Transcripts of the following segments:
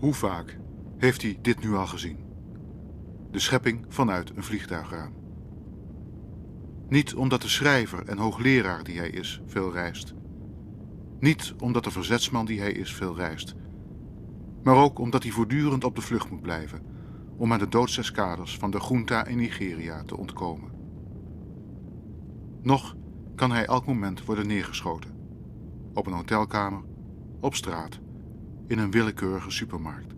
Hoe vaak heeft hij dit nu al gezien? De schepping vanuit een vliegtuigraam. Niet omdat de schrijver en hoogleraar die hij is veel reist. Niet omdat de verzetsman die hij is veel reist. Maar ook omdat hij voortdurend op de vlucht moet blijven om aan de doodseskader van de junta in Nigeria te ontkomen. Nog kan hij elk moment worden neergeschoten. Op een hotelkamer, op straat, in een willekeurige supermarkt.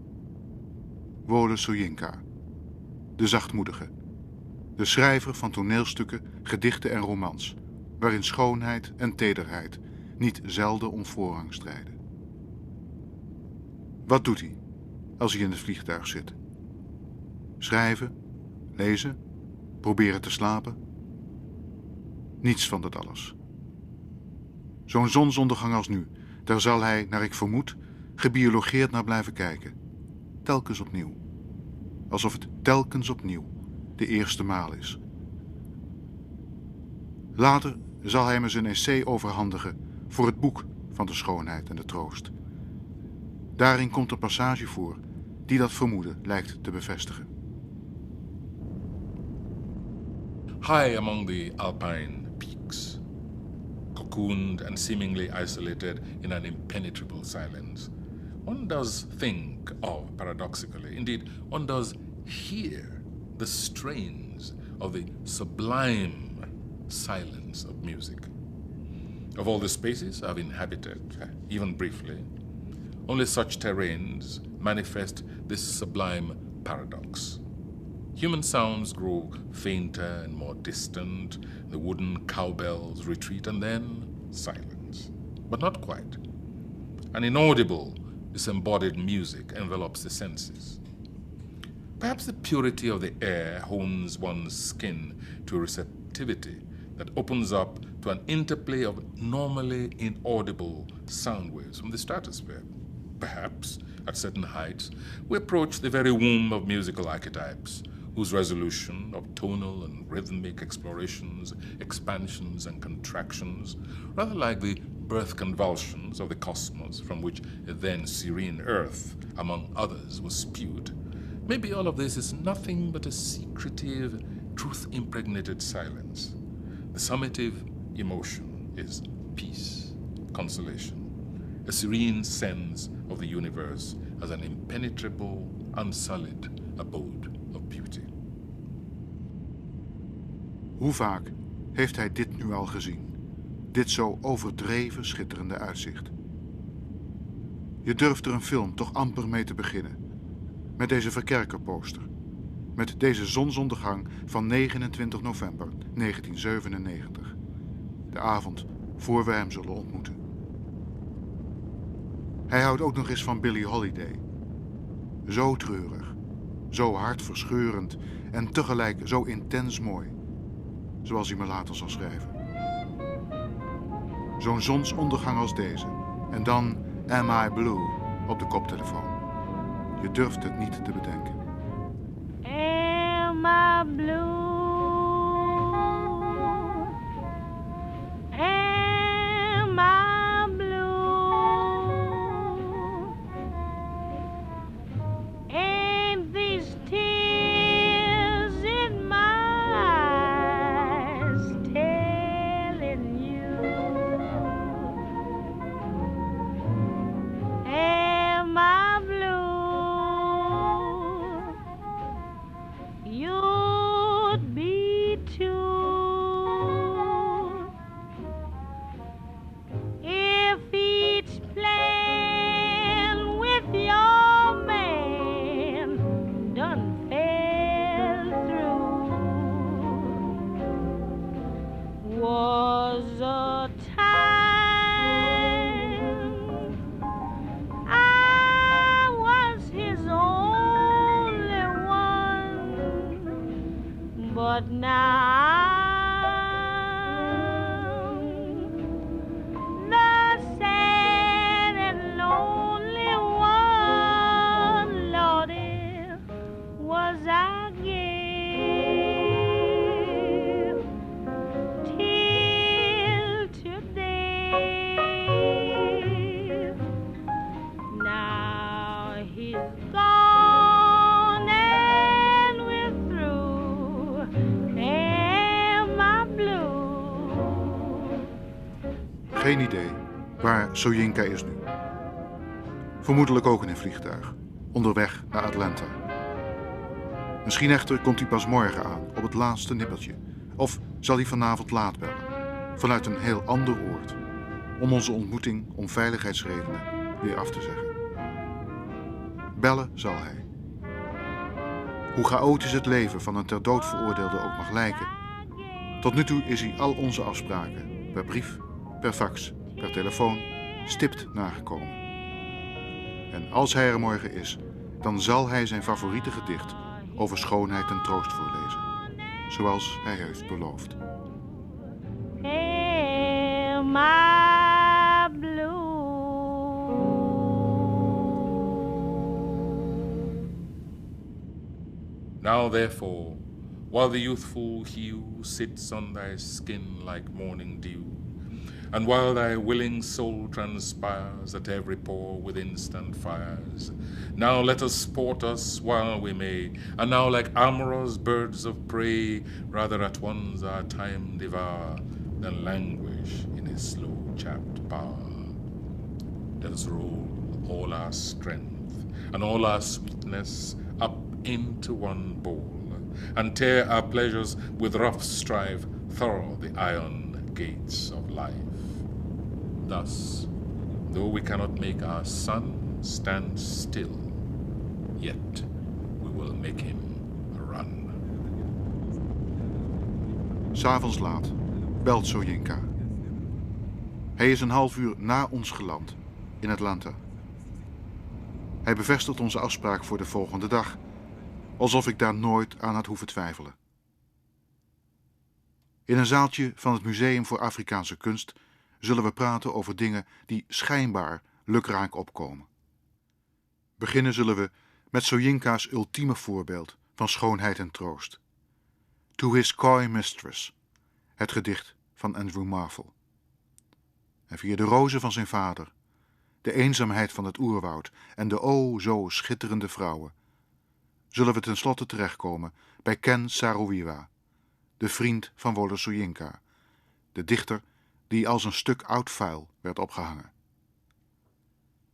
Wole Soyinka, de zachtmoedige. De schrijver van toneelstukken, gedichten en romans, waarin schoonheid en tederheid niet zelden om voorrang strijden. Wat doet hij als hij in het vliegtuig zit? Schrijven, lezen, proberen te slapen? Niets van dat alles. Zo'n zonsondergang als nu, daar zal hij, naar ik vermoed, gebiologeerd naar blijven kijken. Telkens opnieuw. Alsof het telkens opnieuw de eerste maal is. Later zal hij me zijn essay overhandigen voor het boek van de schoonheid en de troost. Daarin komt een passage voor die dat vermoeden lijkt te bevestigen. High among the alpine peaks, cocooned and seemingly isolated in an impenetrable silence, one does think of, paradoxically, indeed, one does hear the strains of the sublime silence of music. Of all the spaces I've inhabited, even briefly, only such terrains manifest this sublime paradox. Human sounds grow fainter and more distant, the wooden cowbells retreat, and then silence. But not quite. An inaudible, disembodied music envelops the senses. Perhaps the purity of the air hones one's skin to a receptivity that opens up to an interplay of normally inaudible sound waves from the stratosphere. Perhaps, at certain heights, we approach the very womb of musical archetypes, whose resolution of tonal and rhythmic explorations, expansions and contractions, rather like the birth convulsions of the cosmos from which a then serene earth, among others, was spewed. Maybe all of this is nothing but a secretive, truth-impregnated silence. The summative emotion is peace, consolation, a serene sense of the universe as an impenetrable, unsullied abode of beauty. Hoe vaak heeft hij dit nu al gezien? Dit zo overdreven schitterende uitzicht. Je durft er een film toch amper mee te beginnen. Met deze verkerkerposter. Met deze zonsondergang van 29 november 1997. De avond voor we hem zullen ontmoeten. Hij houdt ook nog eens van Billie Holiday. Zo treurig, zo hartverscheurend en tegelijk zo intens mooi. Zoals hij me later zal schrijven. Zo'n zonsondergang als deze. En dan Am I Blue op de koptelefoon. Je durft het niet te bedenken. Am I blue? Am I blue? Ain't these tears in my eyes telling you? Am I blue? You'd be too if each plan with your man done fell through. Was a time I was his only one, but now the sad and lonely one, Lordy, was I give till today. Now his Geen idee waar Soyinka is nu. Vermoedelijk ook in een vliegtuig, onderweg naar Atlanta. Misschien echter komt hij pas morgen aan, op het laatste nippertje. Of zal hij vanavond laat bellen, vanuit een heel ander oord, om onze ontmoeting om veiligheidsredenen weer af te zeggen. Bellen zal hij. Hoe chaotisch het leven van een ter dood veroordeelde ook mag lijken, tot nu toe is hij al onze afspraken, per brief, per fax, per telefoon, stipt nagekomen. En als hij er morgen is, dan zal hij zijn favoriete gedicht over schoonheid en troost voorlezen, zoals hij heeft beloofd. Hey, my blue. Now therefore, while the youthful hue sits on thy skin like morning dew, and while thy willing soul transpires at every pore with instant fires, now let us sport us while we may, and now like amorous birds of prey, rather at once our time devour, than languish in his slow chapped power. Let us roll all our strength and all our sweetness up into one bowl, and tear our pleasures with rough strife thorough the iron gates of life. Thus, though we cannot make our sun stand still, yet we will make him run. 'S Avonds laat belt Soyinka. Hij is een half uur na ons geland in Atlanta. Hij bevestigt onze afspraak voor de volgende dag, alsof ik daar nooit aan had hoeven twijfelen. In een zaaltje van het Museum voor Afrikaanse Kunst zullen we praten over dingen die schijnbaar lukraak opkomen. Beginnen zullen we met Soyinka's ultieme voorbeeld van schoonheid en troost. To His Coy Mistress, het gedicht van Andrew Marvell. En via de rozen van zijn vader, de eenzaamheid van het oerwoud en de o zo schitterende vrouwen, zullen we tenslotte terechtkomen bij Ken Saro-Wiwa, de vriend van Wole Soyinka, de dichter die als een stuk oud vuil werd opgehangen.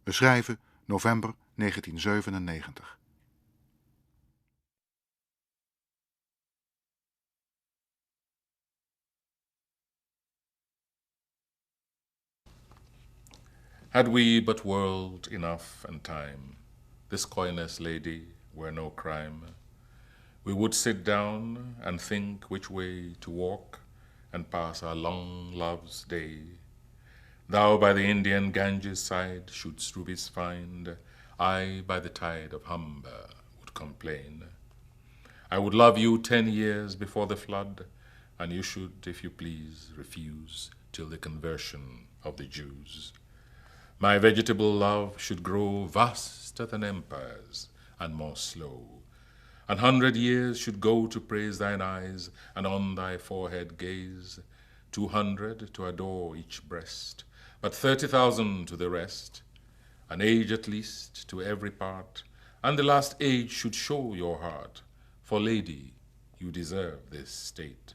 We schrijven november 1997. Had we but world enough and time, this coyness, lady, were no crime. We would sit down and think which way to walk and pass our long love's day. Thou by the Indian Ganges side shouldst rubies find, I by the tide of Humber would complain. I would love you 10 years before the flood, and you should, if you please, refuse till the conversion of the Jews. My vegetable love should grow vaster than empires, and more slow. 100 years should go to praise thine eyes, and on thy forehead gaze. 200 to adore each breast, but 30,000 to the rest. An age at least to every part, and the last age should show your heart. For lady, you deserve this state,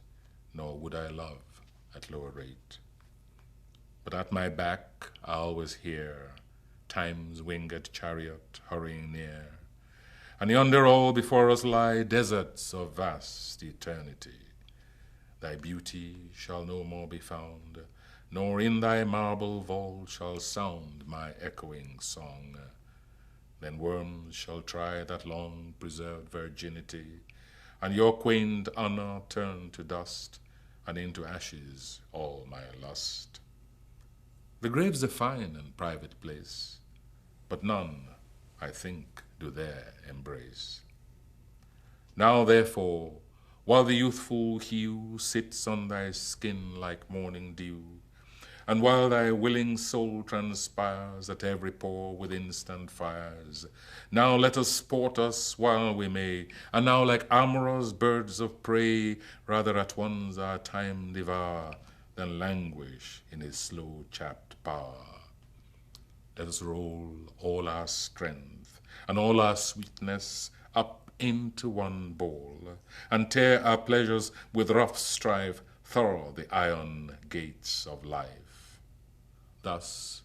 nor would I love at lower rate. But at my back I always hear time's winged chariot hurrying near, and yonder all before us lie deserts of vast eternity. Thy beauty shall no more be found, nor in thy marble vault shall sound my echoing song. Then worms shall try that long preserved virginity, and your quaint honor turn to dust, and into ashes all my lust. The grave's a fine and private place, but none, I think, do there embrace. Now therefore, while the youthful hue sits on thy skin like morning dew, and while thy willing soul transpires at every pore with instant fires, now let us sport us while we may, and now like amorous birds of prey, rather at once our time devour, than languish in his slow chapped power. Let us roll all our strength and all our sweetness up into one bowl, and tear our pleasures with rough strife thorough the iron gates of life. Thus,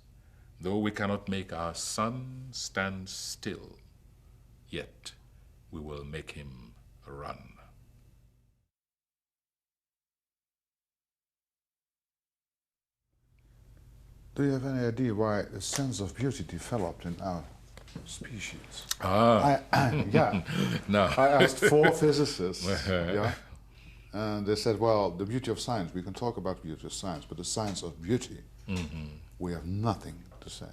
though we cannot make our sun stand still, yet we will make him run. Do you have any idea why a sense of beauty developed in our species? Yeah. No. I asked 4 physicists, yeah, and they said, well, the beauty of science, we can talk about beauty of science, but the science of beauty, we have nothing to say.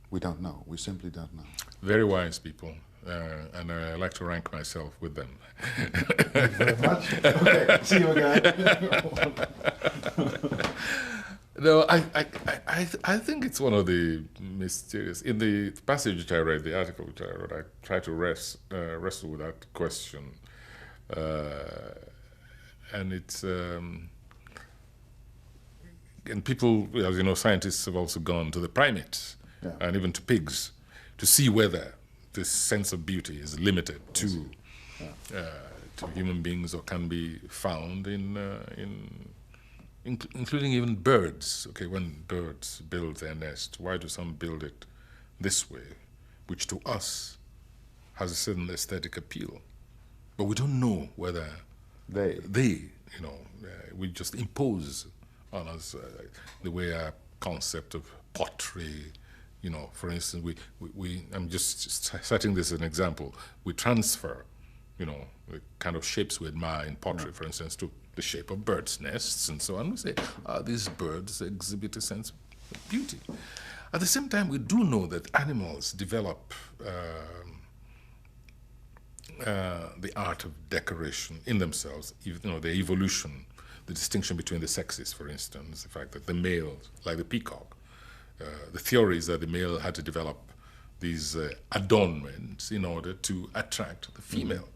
We don't know. We simply don't know. Very wise people, and I like to rank myself with them. Thank you very much. Okay, see you again. No, I think it's one of the mysterious. In the passage which I read, the article which I wrote, I try to wrestle with that question, and it's and people, as you know, scientists have also gone to the primates and even to pigs to see whether this sense of beauty is limited to human beings or can be found including even birds. Okay, when birds build their nest, why do some build it this way, which to us has a certain aesthetic appeal? But we don't know whether they we just impose on us the way our concept of pottery, for instance, I'm just setting this as an example, we transfer, the kind of shapes we admire in pottery, for instance, to the shape of birds' nests and so on. We say, these birds exhibit a sense of beauty. At the same time, we do know that animals develop the art of decoration in themselves, their evolution, the distinction between the sexes, for instance, the fact that the male, like the peacock, the theory is that the male had to develop these adornments in order to attract the female.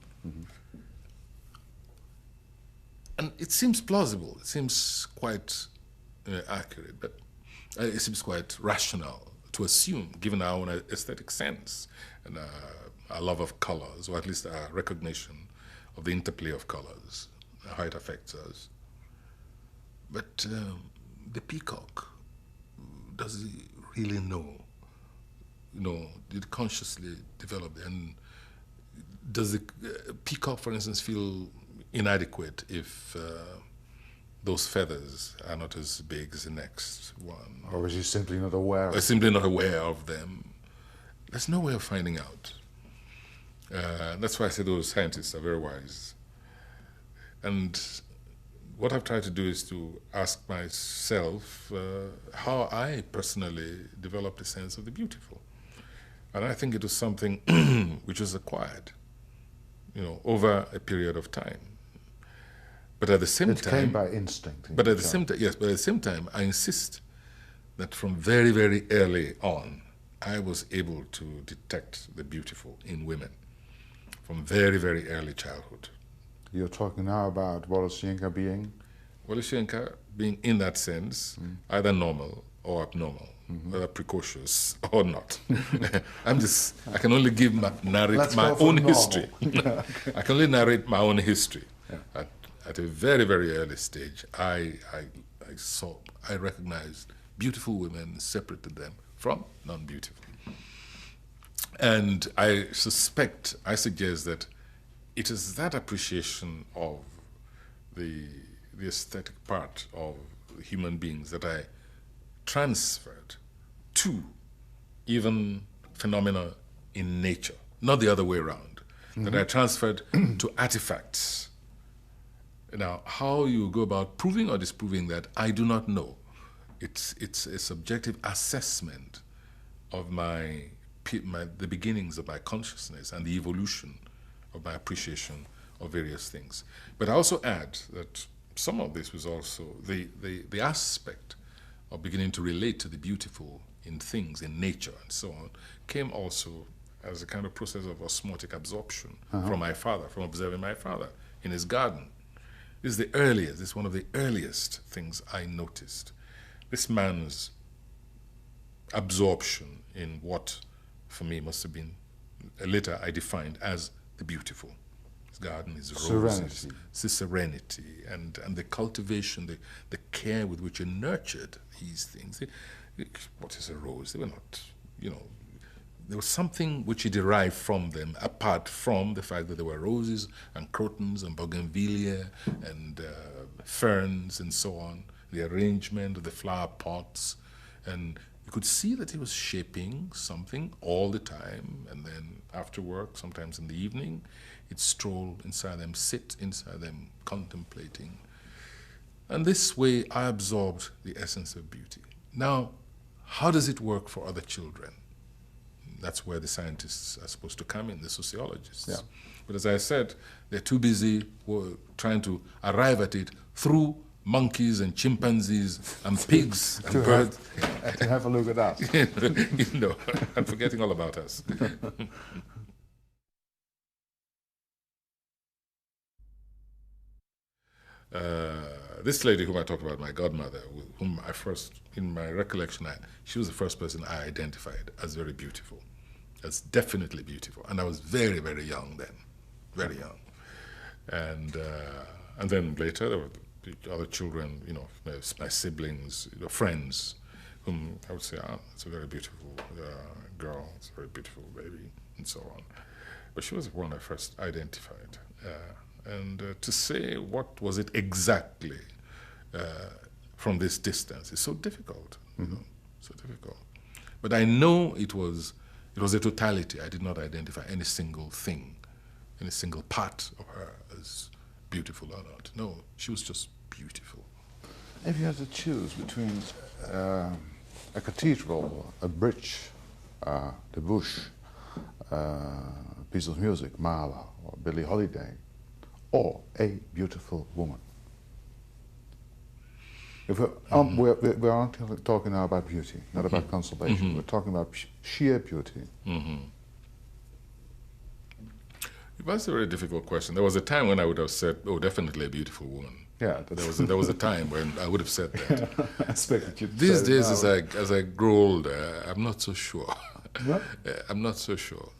And it seems plausible, it seems quite accurate, but it seems quite rational to assume, given our own aesthetic sense and our love of colors, or at least our recognition of the interplay of colors, how it affects us. But the peacock, does he really know? Did it consciously develop? And does the peacock, for instance, feel inadequate if those feathers are not as big as the next one? Or is he simply not aware? Or simply not aware of them? There's no way of finding out. That's why I say those scientists are very wise. And what I've tried to do is to ask myself how I personally developed a sense of the beautiful. And I think it was something which was acquired, over a period of time. But at the same time, it came by instinct. But at the same time, yes. But at the same time, I insist that from very, very early on, I was able to detect the beautiful in women, from very, very early childhood. You're talking now about Wole Soyinka being? Wole Soyinka being, in that sense, either normal or abnormal, whether precocious or not. I can only narrate my own history. I can only narrate my own history. Yeah. At a very, very early stage, I recognized beautiful women, separated them from non-beautiful. And I suggest that it is that appreciation of the aesthetic part of human beings that I transferred to even phenomena in nature, not the other way around, that I transferred to artifacts. Now, how you go about proving or disproving that, I do not know. It's a subjective assessment of the beginnings of my consciousness and the evolution of my appreciation of various things. But I also add that some of this was also the aspect of beginning to relate to the beautiful in things, in nature and so on, came also as a kind of process of osmotic absorption from my father, from observing my father in his garden. This is one of the earliest things I noticed. This man's absorption in what, for me, must have been, later I defined as the beautiful. His garden, his roses, his serenity, and the cultivation, the care with which he nurtured these things. What is a rose? They were not, there was something which he derived from them, apart from the fact that there were roses and crotons and bougainvillea and ferns and so on, the arrangement of the flower pots. And you could see that he was shaping something all the time. And then after work, sometimes in the evening, he'd stroll inside them, sit inside them, contemplating. And this way, I absorbed the essence of beauty. Now, how does it work for other children? That's where the scientists are supposed to come in, the sociologists. Yeah. But as I said, they're too busy trying to arrive at it through monkeys and chimpanzees and pigs and birds. To have a look at us. I'm forgetting all about us. This lady whom I talked about, my godmother, whom I first, in my recollection, she was the first person I identified as very beautiful, as definitely beautiful. And I was very, very young then, very young. And then later there were the other children, my siblings, friends, whom I would say, it's a very beautiful girl, it's a very beautiful baby, and so on. But she was the one I first identified. And to say what was it exactly from this distance is so difficult, so difficult. But I know it was a totality. I did not identify any single thing, any single part of her as beautiful or not. No, she was just beautiful. If you had to choose between a cathedral, a bridge, the bush, a piece of music, Mahler or Billie Holiday, or a beautiful woman. If we aren't talking now about beauty, not about consolation. We're talking about sheer beauty. That's a very difficult question. There was a time when I would have said, "Oh, definitely a beautiful woman." Yeah, there was a time when I would have said that. I expected you to These say days, it as I grow older, I'm not so sure. What? I'm not so sure.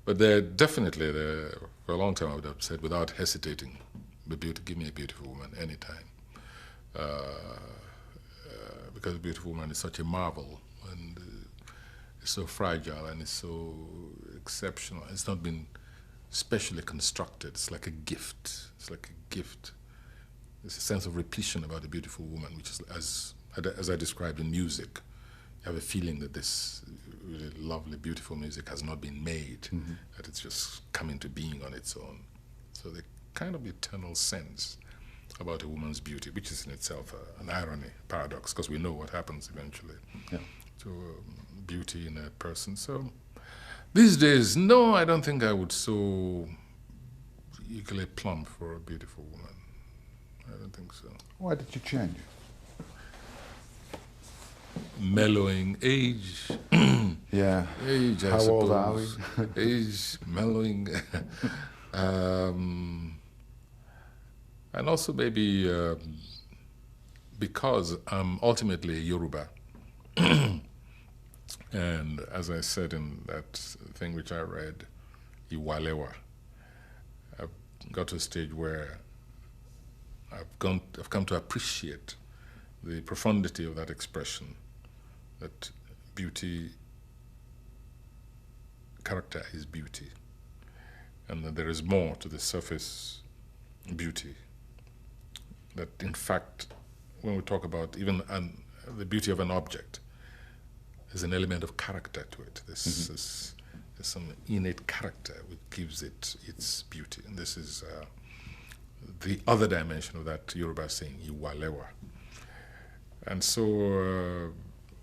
But for a long time, I would have said, without hesitating, give me a beautiful woman anytime. Because a beautiful woman is such a marvel, and it's so fragile, and it's so exceptional. It's not been specially constructed. It's like a gift. It's like a gift. There's a sense of repletion about a beautiful woman, which is, as I described in music, you have a feeling that this really lovely, beautiful music has not been made, that it's just come into being on its own. So the kind of eternal sense about a woman's beauty, which is in itself an irony, paradox, because we know what happens eventually to beauty in a person. So these days, no, I don't think I would so eagerly plump for a beautiful woman. I don't think so. Why did you change? Mellowing, age. Yeah. Age, I How suppose. old are we? Age, mellowing. And also maybe because I'm ultimately a Yoruba. And as I said in that thing which I read, Iwalewa, I've got to a stage where I've come to appreciate the profundity of that expression, that beauty, character is beauty, and that there is more to the surface beauty. That in fact, when we talk about even the beauty of an object, there's an element of character to it. There's some innate character which gives it its beauty. And this is the other dimension of that Yoruba saying, Iwalewa. And so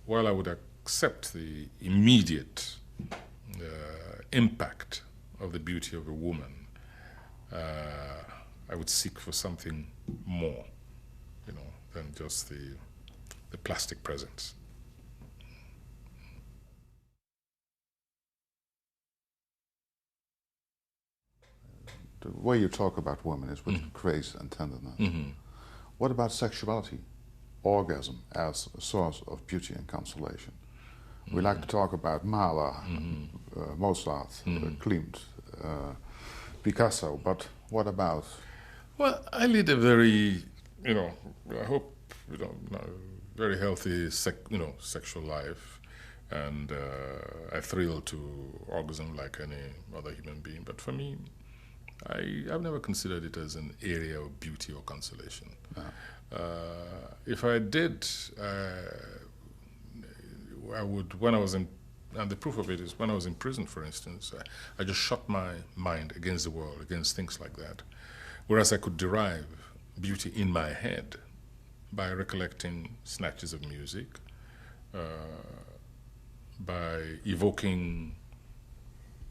while I would accept the immediate impact of the beauty of a woman, I would seek for something more, than just the plastic presence. The way you talk about women is with grace and tenderness. What about sexuality, orgasm as a source of beauty and consolation? We like to talk about Mahler, Mozart, Klimt, Picasso, but what about? Well, I lead a very, I hope very healthy, sexual life, and I thrill to orgasm like any other human being. But for me, I've never considered it as an area of beauty or consolation. If I did, I would, when I was in, and the proof of it is when I was in prison, for instance, I just shut my mind against the world, against things like that. Whereas I could derive beauty in my head by recollecting snatches of music, by evoking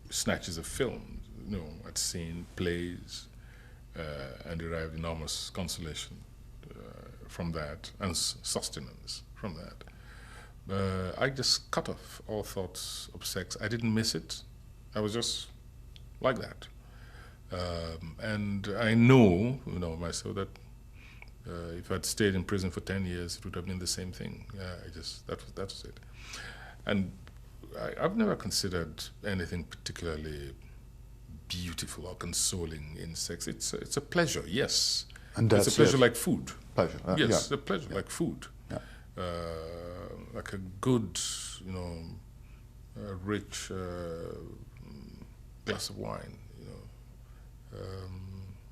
snatches of films, I'd seen plays, and derived enormous consolation from that, and sustenance from that. I just cut off all thoughts of sex. I didn't miss it. I was just like that. And I know, myself, that if I'd stayed in prison for 10 years, it would have been the same thing. That was it. And I've never considered anything particularly beautiful or consoling in sex. It's a pleasure, yes. And that's it's a pleasure like food. Pleasure. Yes, a pleasure like food. Yeah. Like a good, rich glass of wine,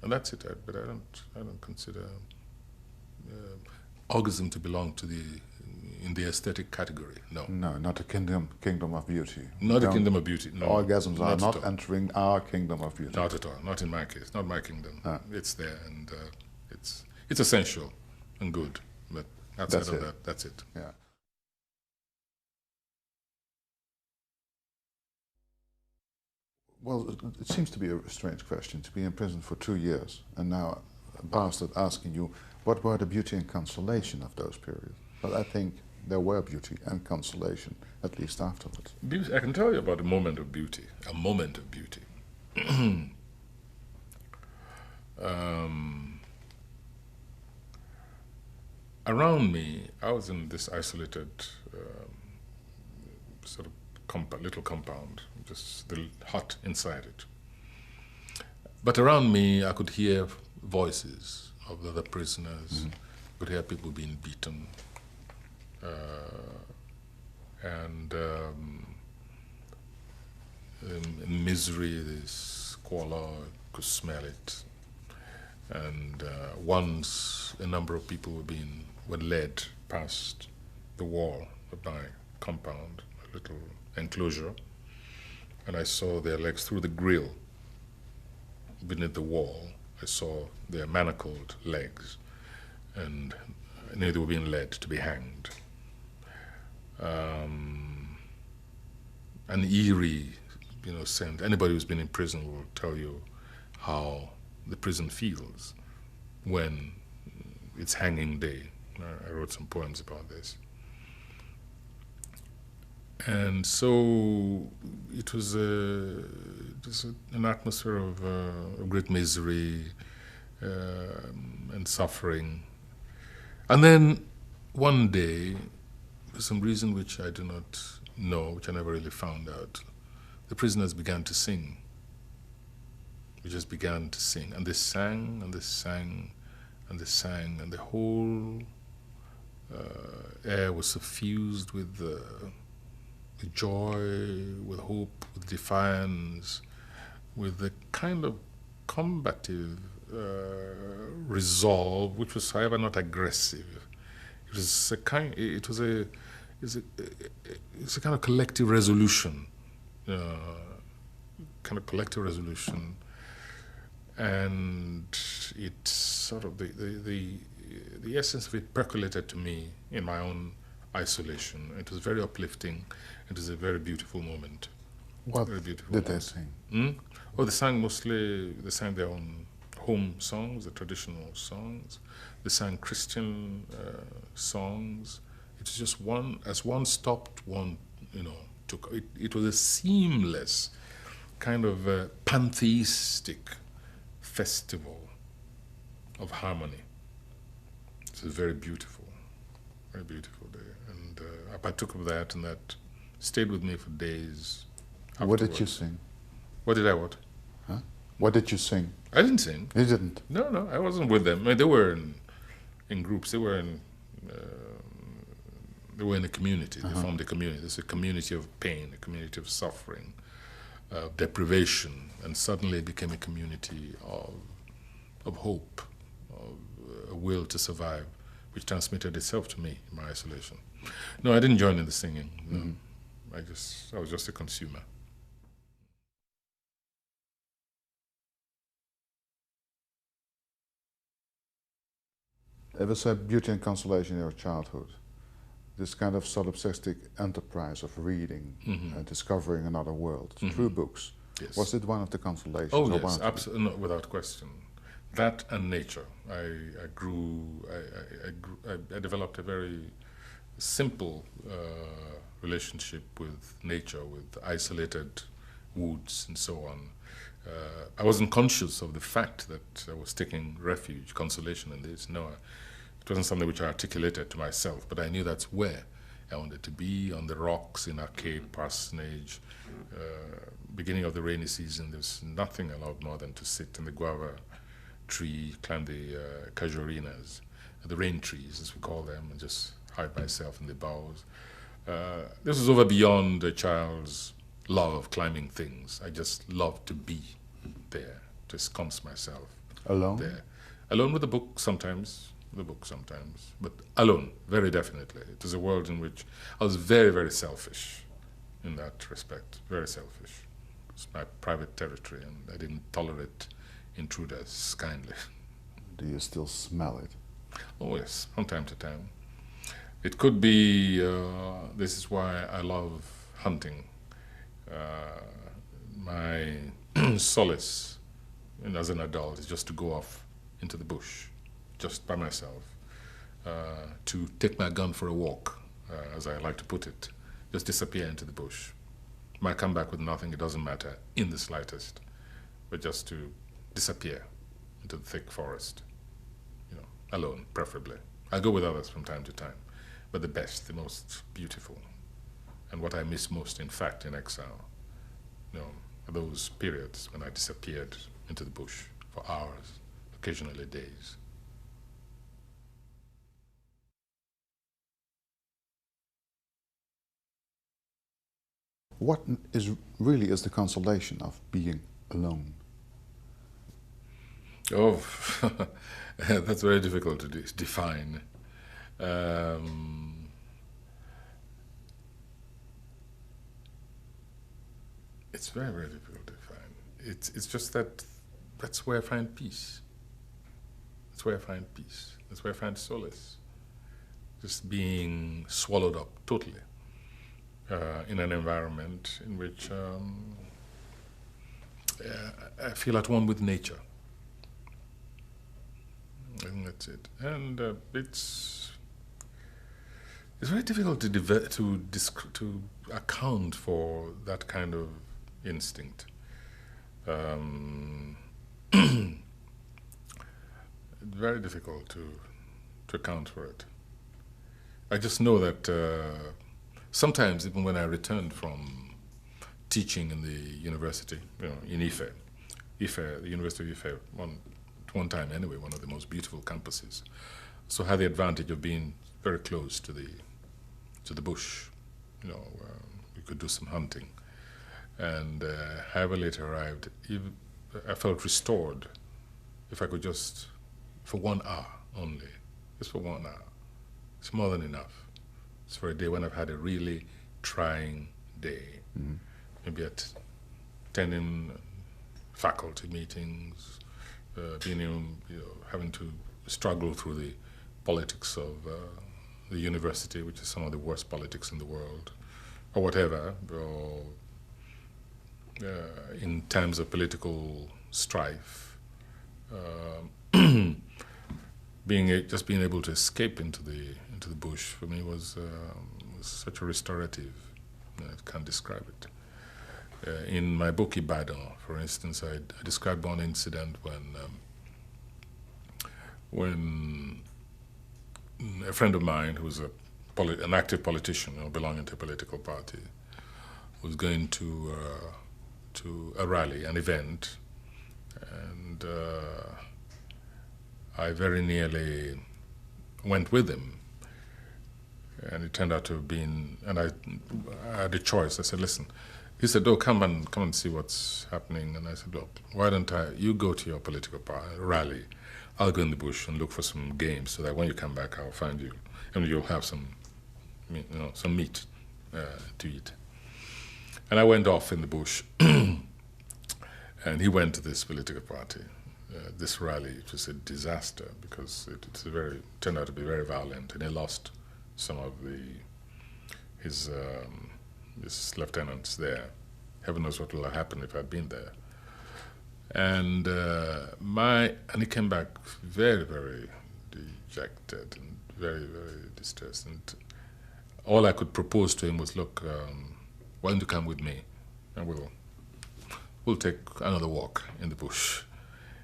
and that's it. But I don't consider orgasm to belong to in the aesthetic category. No, not a kingdom of beauty. Not a kingdom of beauty. No, orgasms are not entering our kingdom of beauty. Not at all. Not in my case. Not my kingdom. No. It's there, and it's essential and good. But outside of that, that's it. Yeah. Well, it seems to be a strange question to be in prison for 2 years, and now a bastard asking you what were the beauty and consolation of those periods. But I think there were beauty and consolation, at least afterwards. Beauty, I can tell you about a moment of beauty. A moment of beauty. Around me, I was in this isolated sort of little compound, just the hut inside it. But around me, I could hear voices of the other prisoners. Mm-hmm. I could hear people being beaten. And in misery, this squalor, I could smell it. And once a number of people were led past the wall of my compound, a little enclosure, and I saw their legs through the grill beneath the wall. I saw their manacled legs, and I knew they were being led to be hanged. An eerie, sense. Anybody who's been in prison will tell you how the prison feels when it's hanging day. I wrote some poems about this. And so it was an atmosphere of great misery and suffering. And then one day, for some reason which I do not know, which I never really found out, the prisoners began to sing. We just began to sing. And they sang, and they sang, and they sang, and the whole air was suffused with joy, with hope, with defiance, with the kind of combative resolve, which was, however, not aggressive. It was a kind of collective resolution, and it sort of the essence of it percolated to me in my own isolation. It was very uplifting. It was a very beautiful moment. What very beautiful did moment. they sing? Oh, they sang their own home songs, the traditional songs. They sang Christian songs. It was just as one stopped, one, took. It was a seamless kind of pantheistic festival of harmony. It was very beautiful day. And I partook of that, and that stayed with me for days. What did you sing? What did I what? Huh? What did you sing? I didn't sing. You didn't? No, I wasn't with them. I mean, they were in groups. They were they were in a community. They formed a community. It's a community of pain, a community of suffering, deprivation, and suddenly it became a community of hope, of a will to survive, which transmitted itself to me in my isolation. No, I didn't join in the singing. No. I was just a consumer. It was a Beauty and Consolation in your childhood. This kind of solipsistic enterprise of reading and discovering another world through books. Yes. Was it one of the consolations? Oh, yes, absolutely, no, without question. That and nature. I developed a very simple relationship with nature, with isolated woods and so on. I wasn't conscious of the fact that I was taking refuge, consolation in this. No, it wasn't something which I articulated to myself, but I knew that's where I wanted to be, on the rocks in Arcade Parsonage. Beginning of the rainy season, there's nothing I loved more than to sit in the guava tree, climb the casuarinas, the rain trees as we call them, and just hide myself in the boughs. This was over beyond a child's love of climbing things. I just loved to be there, to ensconce myself. Alone? There. Alone with the book sometimes, but alone, very definitely. It was a world in which I was very, very selfish in that respect, very selfish. It's my private territory, and I didn't tolerate intruders kindly. Do you still smell it? Oh yes, from time to time. It could be, this is why I love hunting. My solace as an adult is just to go off into the bush, just by myself, to take my gun for a walk, as I like to put it, just disappear into the bush. Might come back with nothing, it doesn't matter in the slightest, but just to disappear into the thick forest, alone, preferably. I go with others from time to time, but the best, the most beautiful, and what I miss most, in fact, in exile, are those periods when I disappeared into the bush for hours, occasionally days. What really is the consolation of being alone? Oh, that's very difficult to define. It's very, very difficult to define. It's just that's where I find peace. That's where I find peace. That's where I find solace. Just being swallowed up totally in an environment in which I feel at one with nature. And that's it. And it's very difficult to account for that kind of instinct. Very difficult to account for it. I just know that sometimes, even when I returned from teaching in the university, in Ife, the University of Ife, one time anyway, one of the most beautiful campuses, so had the advantage of being very close to the bush. We could do some hunting. And however late I arrived, I felt restored if I could just, for 1 hour only, just for 1 hour. It's more than enough. It's for a day when I've had a really trying day. Maybe attending faculty meetings, having to struggle through the politics of the university, which is some of the worst politics in the world, or whatever, or in times of political strife, just being able to escape into the bush for me was such a restorative. I can't describe it. In my book Ibadan, for instance, I described one incident when a friend of mine, who was an active politician, belonging to a political party, was going to a rally, an event, and I very nearly went with him. And it turned out to have been, and I had a choice. I said, listen, he said, oh, come and see what's happening. And I said, look, why don't you go to your political rally, I'll go in the bush and look for some games so that when you come back, I'll find you and you'll have some meat to eat. And I went off in the bush and he went to this political party. This rally, it was a disaster because it turned out to be very violent, and he lost some of his lieutenants there. Heaven knows what will have happened if I'd been there. And he came back very, very dejected and very, very distressed. And all I could propose to him was, look, why don't you come with me, and we'll take another walk in the bush.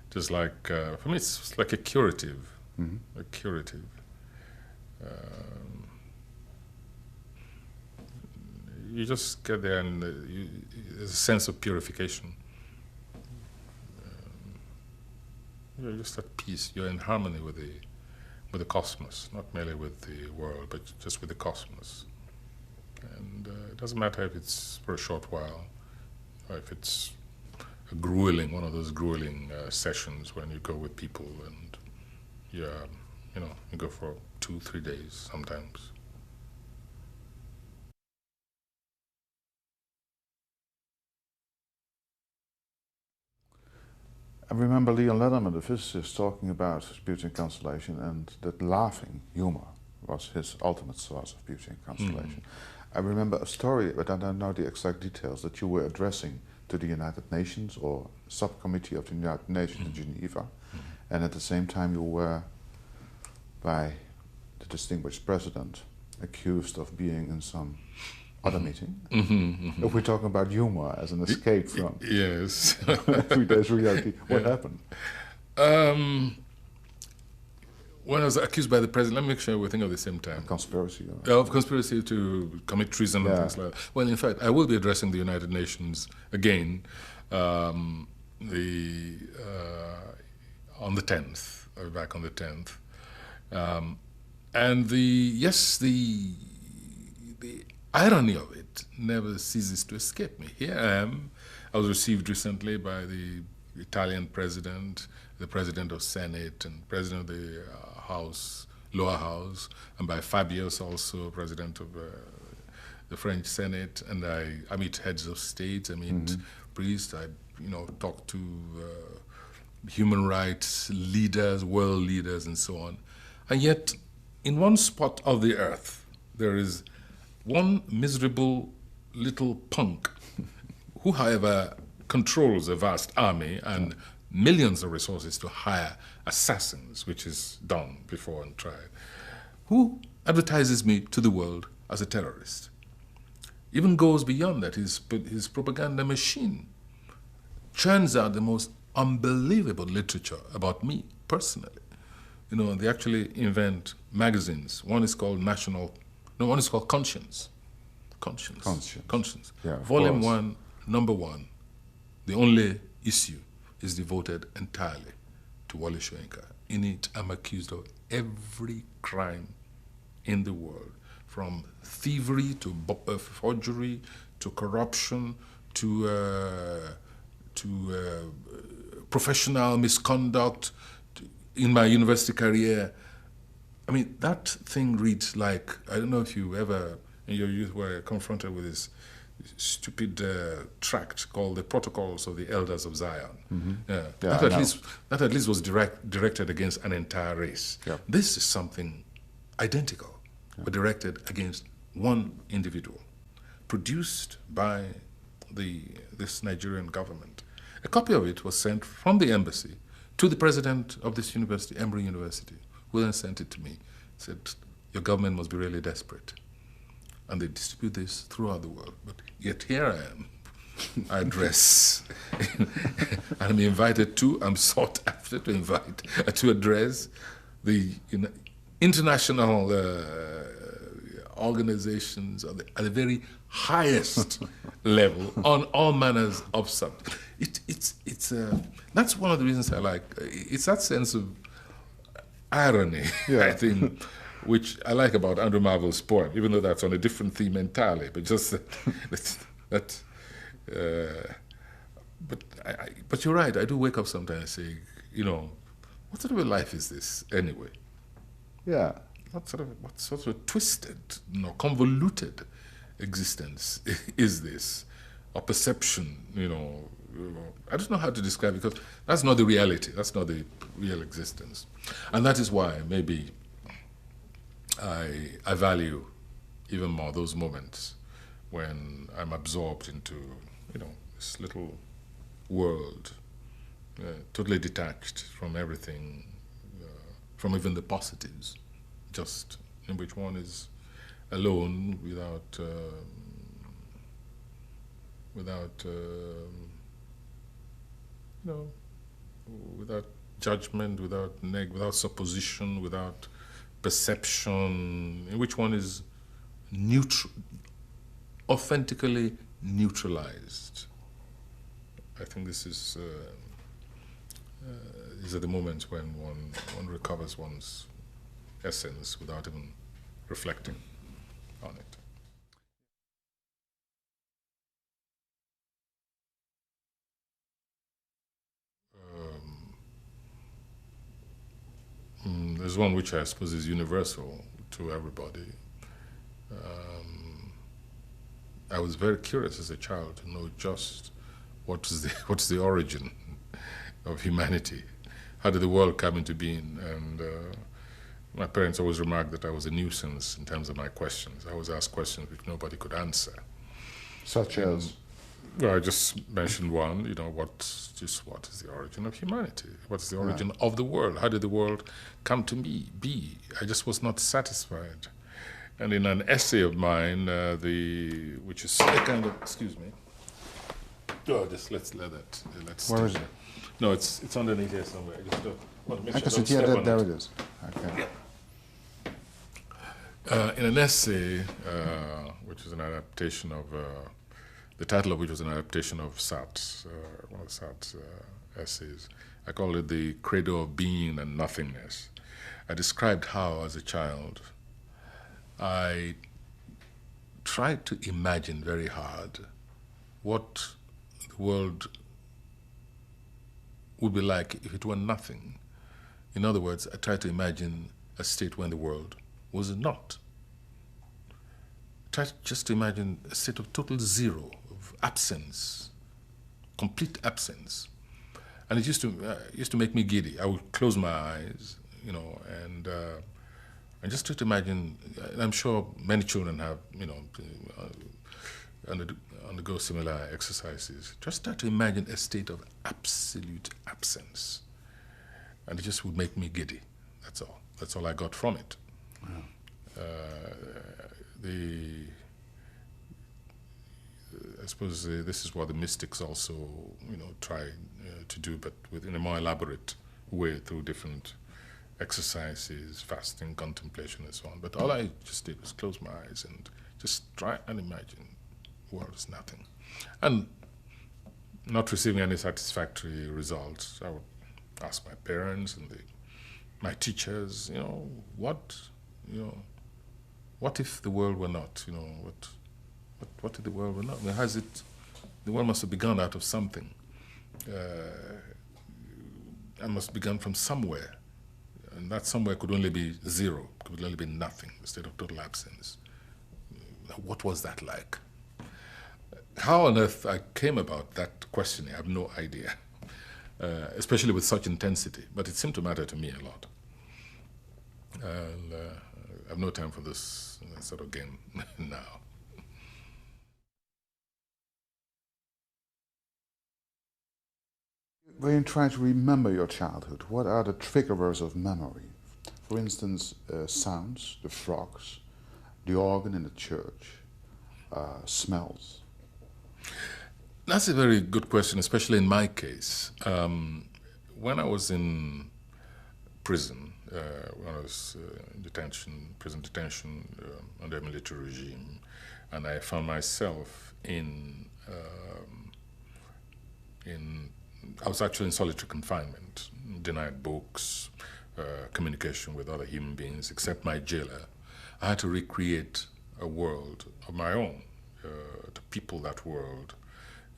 Just like, for me, it's like a curative, a curative. You just get there and there's a sense of purification. You're just at peace. You're in harmony with the cosmos, not merely with the world, but just with the cosmos. And it doesn't matter if it's for a short while, or if it's one of those grueling sessions when you go with people and you go for 2-3 days sometimes. I remember Leon Lederman, the physicist, talking about Beauty and Consolation, and that laughing humor was his ultimate source of beauty and consolation. I remember a story, but I don't know the exact details, that you were addressing to the United Nations or subcommittee of the United Nations in Geneva, and at the same time you were, by the distinguished president, accused of being in some other meeting. If we're talking about humor as an escape from yes everyday's reality, what happened? When I was accused by the president, let me make sure we think of the same time. Conspiracy. Of conspiracy to commit treason and things like that. Well, in fact, I will be addressing the United Nations again on the 10th. I'll be back on the 10th. And the irony of it never ceases to escape me. Here I am. I was received recently by the Italian president, the president of Senate, and president of the House, lower house, and by Fabius, also president of the French Senate. And I meet heads of state, I meet priests, I talk to human rights leaders, world leaders, and so on. And yet, in one spot of the earth, there is one miserable little punk who, however, controls a vast army and millions of resources to hire assassins, which is done before and tried, who advertises me to the world as a terrorist. Even goes beyond that. His propaganda machine churns out the most unbelievable literature about me personally. They actually invent magazines. One is called Conscience. Yeah, Volume 1, number 1. The only issue is devoted entirely to Wole Soyinka. In it, I'm accused of every crime in the world, from thievery to forgery to corruption to professional misconduct in my university career. I mean, that thing reads like, I don't know if you ever in your youth were confronted with this stupid tract called The Protocols of the Elders of Zion. That at least was directed against an entire race. Yeah. This is something identical, but directed against one individual, produced by this Nigerian government. A copy of it was sent from the embassy to the president of this university, Emory University, who then sent it to me. Said, your government must be really desperate. And they distribute this throughout the world. But yet here I am. I address. I'm invited to, I'm sought after to address the international organizations at the very highest level on all manners of subjects. That's one of the reasons I like. It's that sense of irony, I think, which I like about Andrew Marvel's poem, even though that's on a different theme entirely, but just that but you're right, I do wake up sometimes and say, what sort of a life is this anyway? Yeah. What sort of twisted, convoluted existence is this? Or perception, I don't know how to describe it, because that's not the reality. That's not the real existence. And that is why maybe I value even more those moments when I'm absorbed into, this little world, totally detached from everything, from even the positives, just in which one is alone without judgment, without supposition, without perception, in which one is authentically neutralized. I think these are the moments when one recovers one's essence without even reflecting on it. There's one which I suppose is universal to everybody. I was very curious as a child to know just what's the origin of humanity. How did the world come into being? And my parents always remarked that I was a nuisance in terms of my questions. I always asked questions which nobody could answer. Such as? Well, I just mentioned one, what is the origin of humanity? What is the origin of the world? How did the world come to be? I just was not satisfied. And in an essay of mine, which is a kind of, excuse me. Oh, just let's let that. Where is it? No, it's underneath here somewhere. I just don't want to make sure I don't yeah, step on there it. it is. Okay. In an essay, which is an adaptation of, the title of which was an adaptation of Sartre's, one of Sartre's essays, I call it The Credo of Being and Nothingness. I described how, as a child, I tried to imagine very hard what the world would be like if it were nothing. In other words, I tried to imagine a state when the world was not. I tried just to imagine a state of total zero, of absence, complete absence. And it used to make me giddy. I would close my eyes, and just try to imagine. I'm sure many children have, undergo similar exercises. Just try to imagine a state of absolute absence, and it just would make me giddy. That's all. That's all I got from it. Wow. I suppose this is what the mystics also, try to do, but in a more elaborate way through different exercises, fasting, contemplation, and so on. But all I just did was close my eyes and just try and imagine the world is nothing. And not receiving any satisfactory results, I would ask my parents and my teachers, what if the world were not, what if the world were not? I mean, the world must have begun out of something. It must have begun from somewhere. And that somewhere could only be zero, could only be nothing, a state of total absence. What was that like? How on earth I came about that questioning, I have no idea, especially with such intensity, but it seemed to matter to me a lot. And I have no time for this sort of game now. When you try to remember your childhood, what are the triggerers of memory? For instance, sounds, the frogs, the organ in the church, smells. That's a very good question, especially in my case. When I was in prison, when I was in prison detention under a military regime, and I found myself I was actually in solitary confinement, denied books, communication with other human beings, except my jailer. I had to recreate a world of my own, to people that world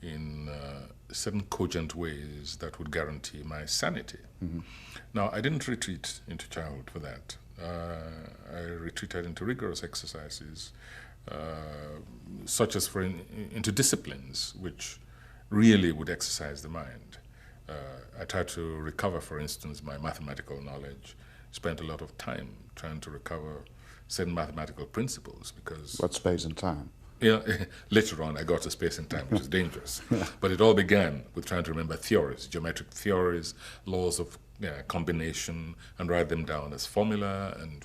in certain cogent ways that would guarantee my sanity. Mm-hmm. Now, I didn't retreat into childhood for that. I retreated into rigorous exercises, such as into disciplines which really would exercise the mind. I tried to recover, for instance, my mathematical knowledge. Spent a lot of time trying to recover certain mathematical principles because... What, space and time? Yeah, later on I got to space and time, which is dangerous. But it all began with trying to remember theories, geometric theories, laws of combination, and write them down as formula and,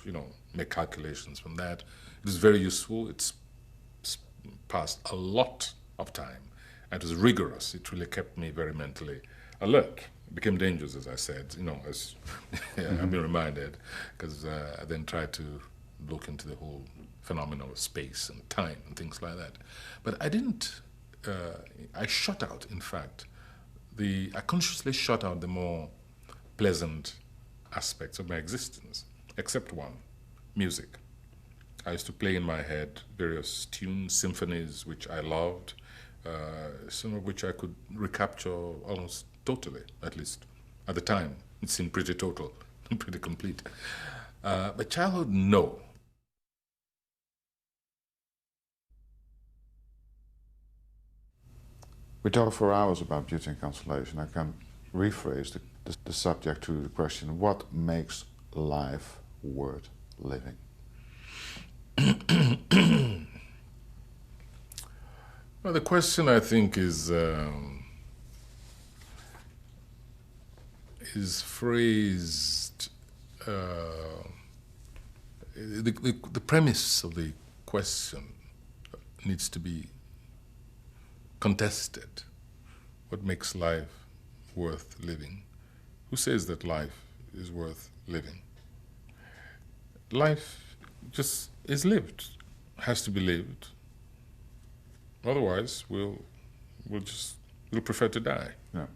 make calculations from that. It was very useful. It's passed a lot of time. And it was rigorous. It really kept me very mentally alert. It became dangerous, as I said, as I've been reminded, because I then tried to look into the whole phenomenon of space and time and things like that. But I didn't, I shut out, in fact, I consciously shut out the more pleasant aspects of my existence, except one, music. I used to play in my head various tunes, symphonies, which I loved, some of which I could recapture almost totally, at least at the time. It seemed pretty total, pretty complete. But childhood, no. We talk for hours about Beauty and Consolation. I can rephrase the subject to the question, what makes life worth living? Well, the question, I think, is phrased, the premise of the question needs to be contested. What makes life worth living? Who says that life is worth living? Life just is lived, has to be lived. Otherwise, we'll prefer to die. Yeah.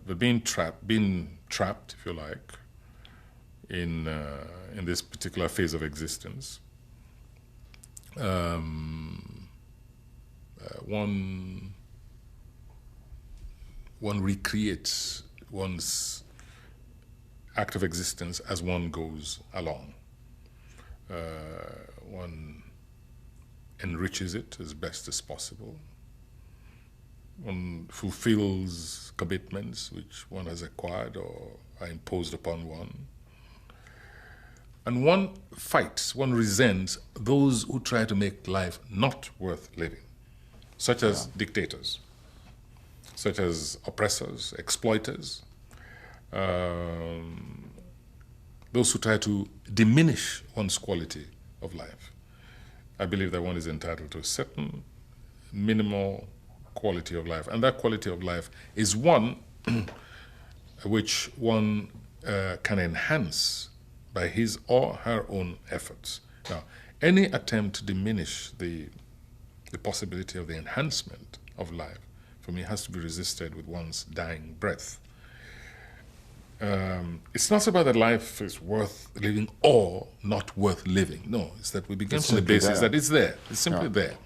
But being trapped, if you like, in this particular phase of existence, one recreates one's act of existence as one goes along. One enriches it as best as possible. One fulfills commitments which one has acquired or are imposed upon one. And one fights, one resents those who try to make life not worth living, such as dictators, such as oppressors, exploiters, those who try to diminish one's quality of life. I believe that one is entitled to a certain minimal quality of life, and that quality of life is one which one can enhance by his or her own efforts. Now, any attempt to diminish the possibility of the enhancement of life, for me, has to be resisted with one's dying breath. It's not about that life is worth living or not worth living. No, it's that we begin from the basis that it's there. It's simply there,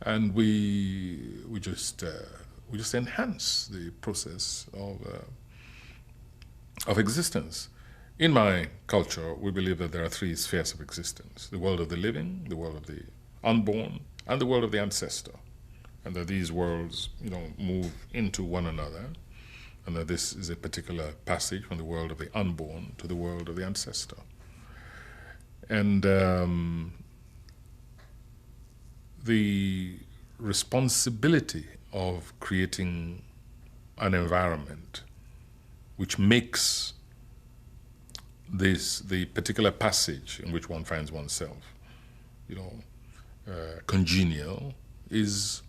and we just enhance the process of existence. In my culture, we believe that there are three spheres of existence: the world of the living, the world of the unborn, and the world of the ancestor, and that these worlds, move into one another. And that this is a particular passage from the world of the unborn to the world of the ancestor. And the responsibility of creating an environment which makes the particular passage in which one finds oneself, congenial, is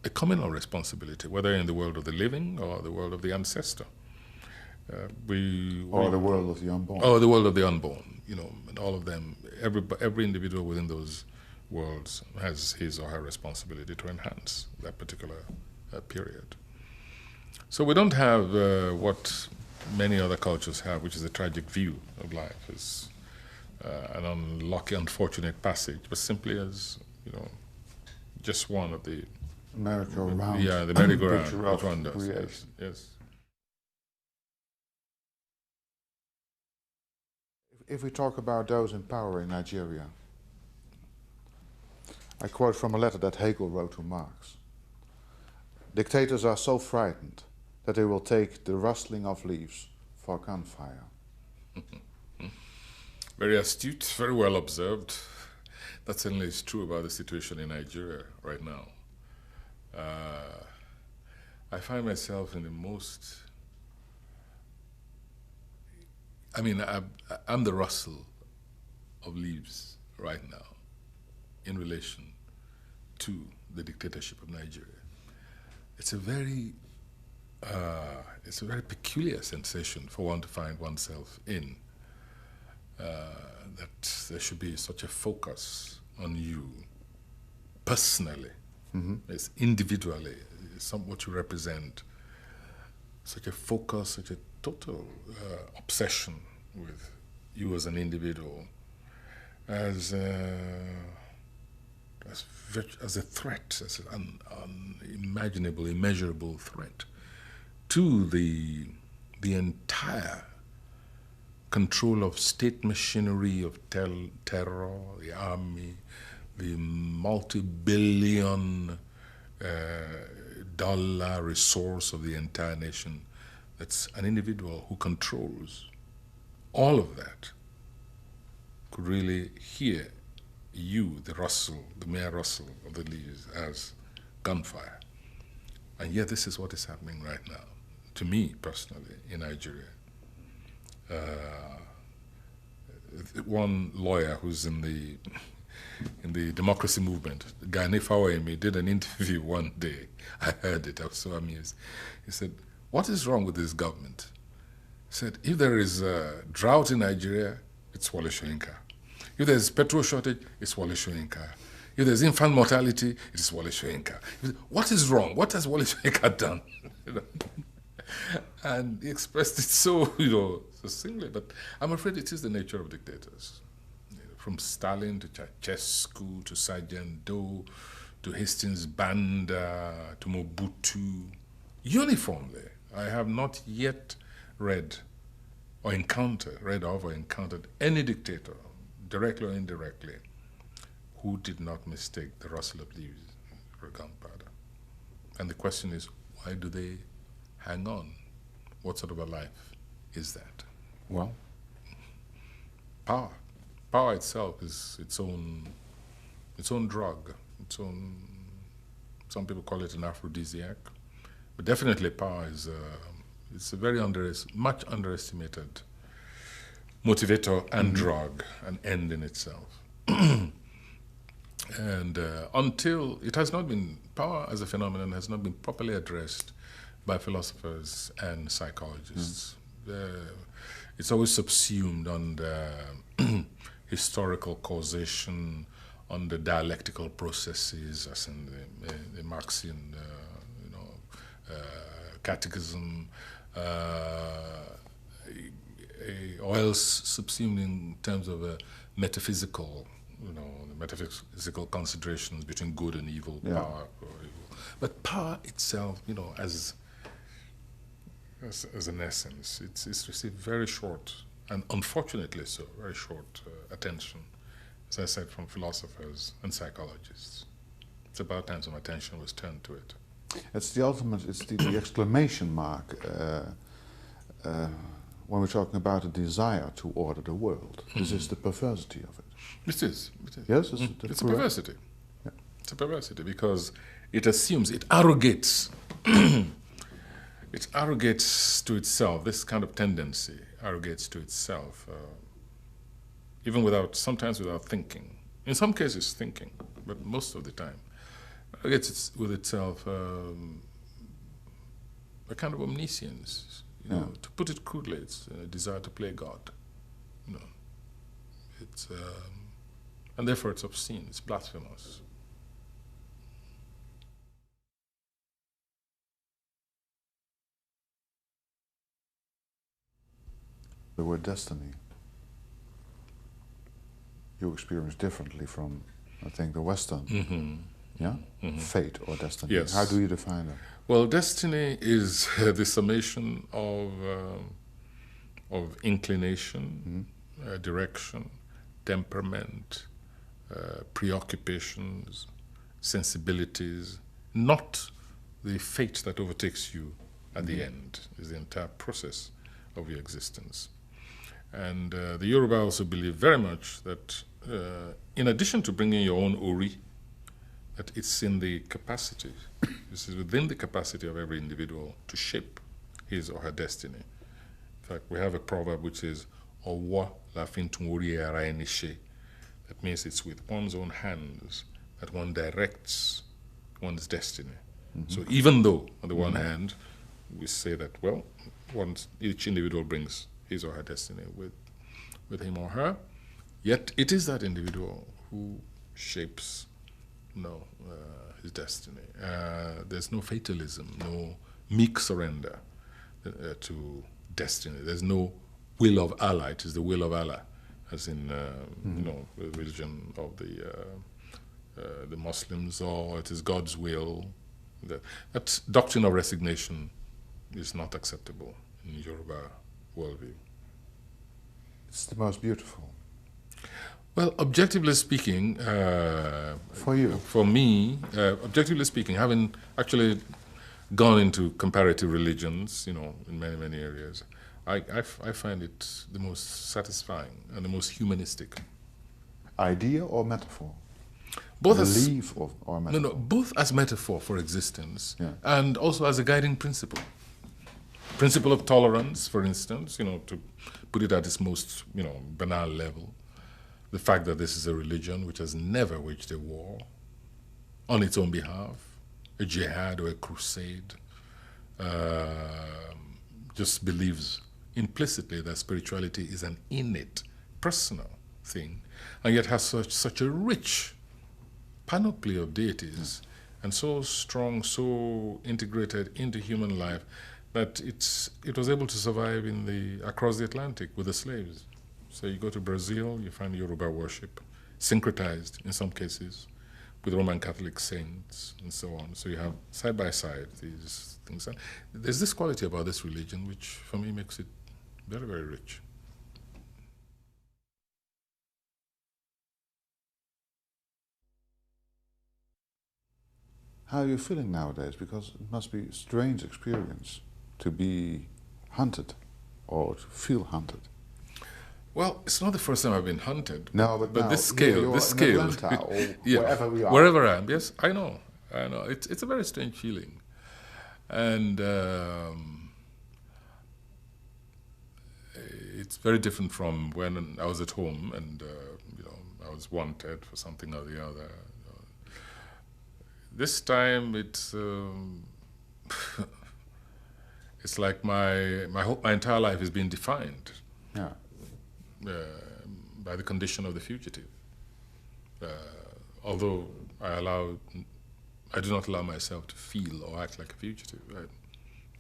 a communal responsibility, whether in the world of the living or the world of the ancestor. Or the world of the unborn. Or the world of the unborn, and all of them, every individual within those worlds has his or her responsibility to enhance that particular period. So we don't have what many other cultures have, which is a tragic view of life, as an unlucky, unfortunate passage, but simply as, just one of the merry-go-round. Yeah, the merry-go-round. Picture of Which one does? creation. Yes. If we talk about those in power in Nigeria, I quote from a letter that Hegel wrote to Marx. Dictators are so frightened that they will take the rustling of leaves for gunfire. Very astute, very well observed. That certainly is true about the situation in Nigeria right now. I find myself in the most... I'm the rustle of leaves right now in relation to the dictatorship of Nigeria. It's a very peculiar sensation for one to find oneself in. That there should be such a focus on you personally, as individually, what you represent, such a focus, such a total obsession with you as an individual, as a threat, as an unimaginable, immeasurable threat to the entire control of state machinery, of terror, the army, the multi-billion dollar resource of the entire nation. That's an individual who controls all of that could really hear you, the rustle, the mere rustle of the leaves, as gunfire. And yet this is what is happening right now, to me personally, in Nigeria. One lawyer who's in the democracy movement, Gani Fawemi, did an interview one day. I heard it, I was so amused. He said, "What is wrong with this government?" He said, "If there is a drought in Nigeria, it's Wole Soyinka. If there's petrol shortage, it's Wole Soyinka. If there's infant mortality, it's Wole Soyinka. What is wrong? What has Wole Soyinka done?" And he expressed it so, succinctly. But I'm afraid it is the nature of dictators. From Stalin to Ceausescu to Sergeant Doe to Hastings Banda to Mobutu, uniformly, I have not yet read of or encountered any dictator, directly or indirectly, who did not mistake the rustle of leaves for gunpowder. And the question is, why do they hang on? What sort of a life is that? Well, power. Power itself is its own drug. Some people call it an aphrodisiac, but definitely power is it's a very much underestimated motivator and drug, an end in itself. And until it has not been, power as a phenomenon has not been properly addressed by philosophers and psychologists. It's always subsumed under historical causation, under dialectical processes, as in the Marxian, catechism, or else subsumed in terms of a metaphysical, the metaphysical considerations between good and evil, power or evil. But power itself, as an essence, it's received very short, and unfortunately so, very short attention, as I said, from philosophers and psychologists. It's about time some attention was turned to it. It's the ultimate, it's the exclamation mark when we're talking about a desire to order the world. This is the perversity of it. It is. Yes, it's a perversity. Yeah. It's a perversity because it assumes, it arrogates, it arrogates to itself, this kind of tendency arrogates to itself, even sometimes without thinking. In some cases thinking, but most of the time, arrogates with itself a kind of omniscience. To put it crudely, it's a desire to play God. It's and therefore it's obscene. It's blasphemous. The word destiny, you experience differently from, I think, the Western, yeah? Fate or destiny. Yes. How do you define that? Well, destiny is the summation of inclination, direction, temperament, preoccupations, sensibilities, not the fate that overtakes you at the end. Is the entire process of your existence. And the Yoruba also believe very much that in addition to bringing your own ori, that it's in the capacity, this is within the capacity of every individual to shape his or her destiny. In fact, we have a proverb which says, "Owa la fin tun ori ara eni se." That means it's with one's own hands that one directs one's destiny. So even though, on the one hand, we say that, well, each individual brings his or her destiny with him or her, yet it is that individual who shapes his destiny. There's no fatalism, no meek surrender to destiny. There's no will of Allah. It is the will of Allah, as in the religion of the Muslims, or it is God's will. That doctrine of resignation is not acceptable in Yoruba worldview. It's the most beautiful. Well, objectively speaking, For you? for me, objectively speaking, having actually gone into comparative religions, in many, many areas, I find it the most satisfying and the most humanistic. Idea or metaphor? Both Belief or metaphor? No, both as metaphor for existence, Yeah. and also as a guiding principle. Principle of tolerance, for instance, to put it at its most, banal level. The fact that this is a religion which has never waged a war on its own behalf, a jihad or a crusade, just believes implicitly that spirituality is an innate, personal thing, and yet has such a rich panoply of deities, and so strong, so integrated into human life, that it was able to survive across the Atlantic with the slaves. So you go to Brazil, you find Yoruba worship, syncretized in some cases with Roman Catholic saints and so on. So you have side by side these things. And there's this quality about this religion which, for me, makes it very, very rich. How are you feeling nowadays? Because it must be a strange experience to be hunted or to feel hunted. Well, it's not the first time I've been hunted. No, but now, this scale, you're in Atlanta or wherever we are. Wherever I am, yes, I know. It's a very strange feeling, and it's very different from when I was at home and I was wanted for something or the other. This time it's it's like my entire life is being defined. Yeah. By the condition of the fugitive. Although I do not allow myself to feel or act like a fugitive. I'm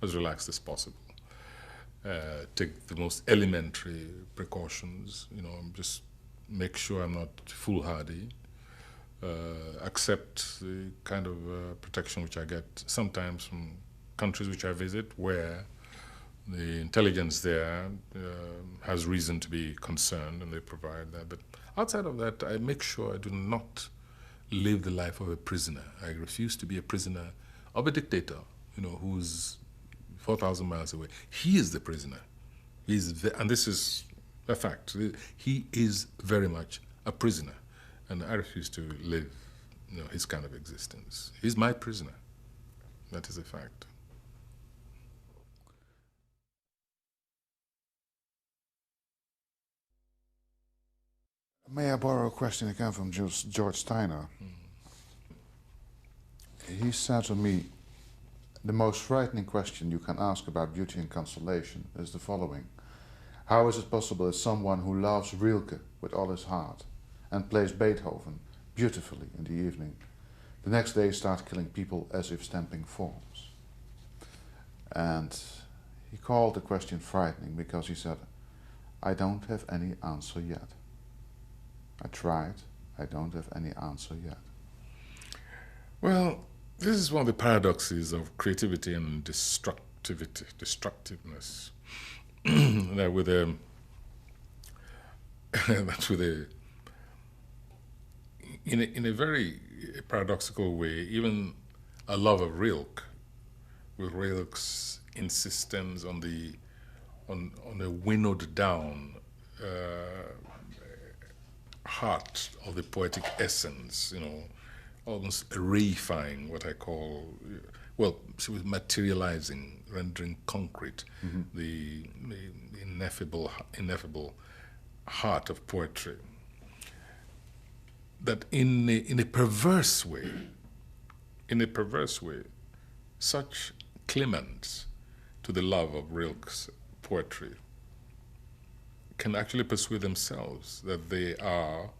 as relaxed as possible. Take the most elementary precautions, just make sure I'm not foolhardy. Accept the kind of protection which I get sometimes from countries which I visit, where the intelligence there has reason to be concerned, and they provide that. But outside of that, I make sure I do not live the life of a prisoner. I refuse to be a prisoner of a dictator, who's 4,000 miles away. He is the prisoner. And this is a fact. He is very much a prisoner, and I refuse to live, his kind of existence. He's my prisoner. That is a fact. May I borrow a question again from George Steiner? He said to me, the most frightening question you can ask about Beauty and Consolation is the following. How is it possible that someone who loves Rilke with all his heart and plays Beethoven beautifully in the evening, the next day starts killing people as if stamping forms? And he called the question frightening because he said, I don't have any answer yet. I tried. I don't have any answer yet. Well, this is one of the paradoxes of creativity and destructiveness. That with a in a very paradoxical way, even a love of Rilke, with Rilke's insistence on a winnowed down heart of the poetic essence, almost reifying what I call, she was materializing, rendering concrete the ineffable heart of poetry. That in a perverse way, such claimants to the love of Rilke's poetry can actually persuade themselves that they are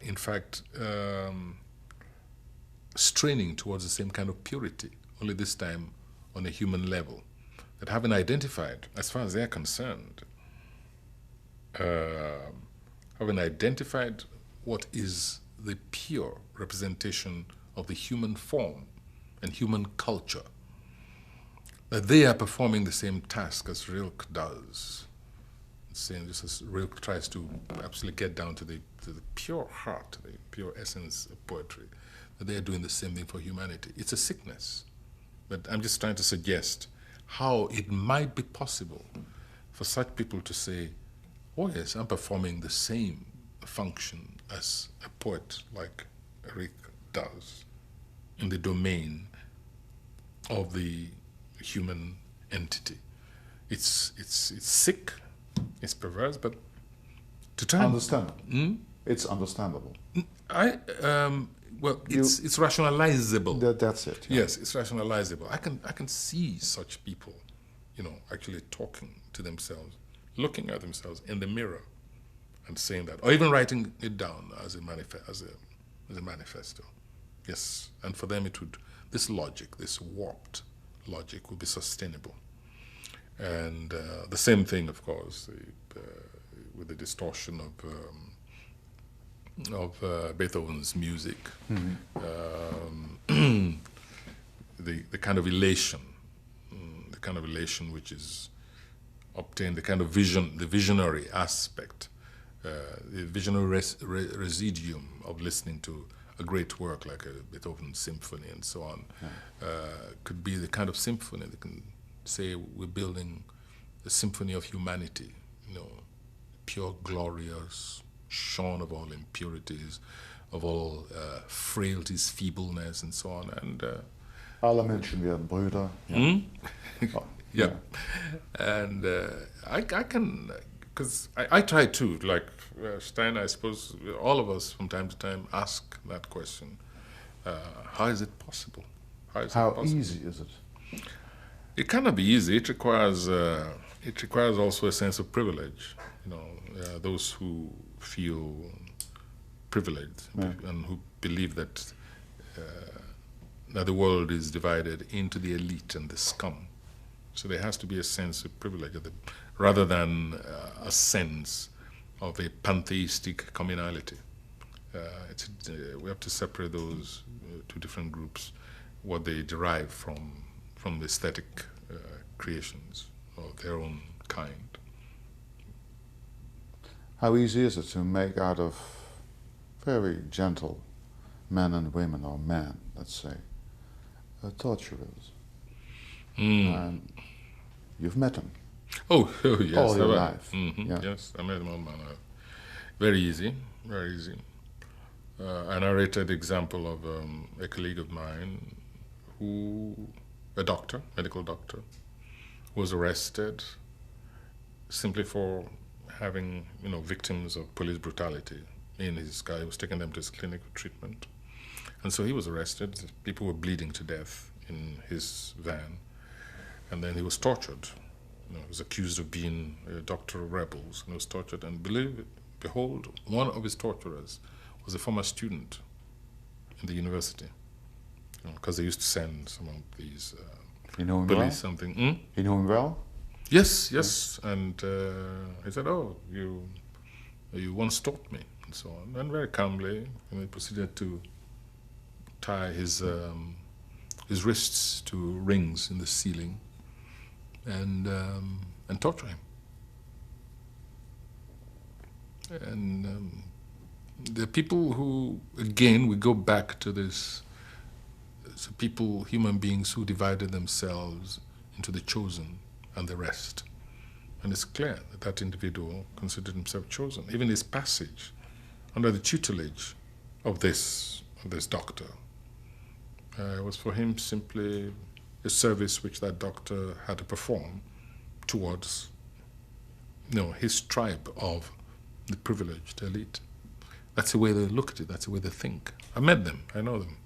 in fact straining towards the same kind of purity, only this time on a human level. That having identified, as far as they are concerned, having identified what is the pure representation of the human form and human culture, that they are performing the same task as Rilke does. Saying just as Rilke tries to absolutely get down to the pure heart, the pure essence of poetry, that they are doing the same thing for humanity. It's a sickness. But I'm just trying to suggest how it might be possible for such people to say, oh yes, I'm performing the same function as a poet like Rilke does in the domain of the human entity. It's sick, it's perverse, but to try Understandable. It's understandable. It's rationalizable. That's it. Yeah. Yes, it's rationalizable. I can see such people, actually talking to themselves, looking at themselves in the mirror, and saying that, or even writing it down as a manifesto. Yes, and for them this warped logic would be sustainable. And the same thing, of course, with the distortion of Beethoven's music, the kind of elation, which is obtained, the kind of vision, the visionary aspect, the visionary residuum of listening to a great work like a Beethoven symphony and so on, could be the kind of symphony that can say we're building a symphony of humanity, pure, glorious, shorn of all impurities, of all frailties, feebleness, and so on. And alle Menschen werden Brüder. Yeah. And I can, because I try to, like Stein, I suppose all of us from time to time ask that question: how is it possible? How easy is it? It cannot be easy. It requires also a sense of privilege. Those who feel privileged and who believe that the world is divided into the elite and the scum. So there has to be a sense of privilege, rather than a sense of a pantheistic communality. We have to separate those two different groups, what they derive from the aesthetic creations of their own kind. How easy is it to make out of very gentle men and women, or men, let's say, torturers? And you've met them. Oh yes. All your life. Mm-hmm. Yeah. Yes, I met them all my life. Very easy, very easy. I narrated the example of a colleague of mine, a doctor, medical doctor, who was arrested simply for having, victims of police brutality in his car. He was taking them to his clinic for treatment. And so he was arrested. People were bleeding to death in his van. And then he was tortured. He was accused of being a doctor of rebels. And he was tortured. And behold, one of his torturers was a former student in the university. Because they used to send some of these You know him police well? something. You know him well? Yes, yes. And he said, "Oh, you once taught me," and so on. And very calmly, he proceeded to tie his wrists to rings in the ceiling and torture him. And the people who, again, we go back to this, so people, human beings who divided themselves into the chosen and the rest. And it's clear that that individual considered himself chosen. Even his passage under the tutelage of this doctor was for him simply a service which that doctor had to perform towards, his tribe of the privileged elite. That's the way they look at it. That's the way they think. I met them. I know them.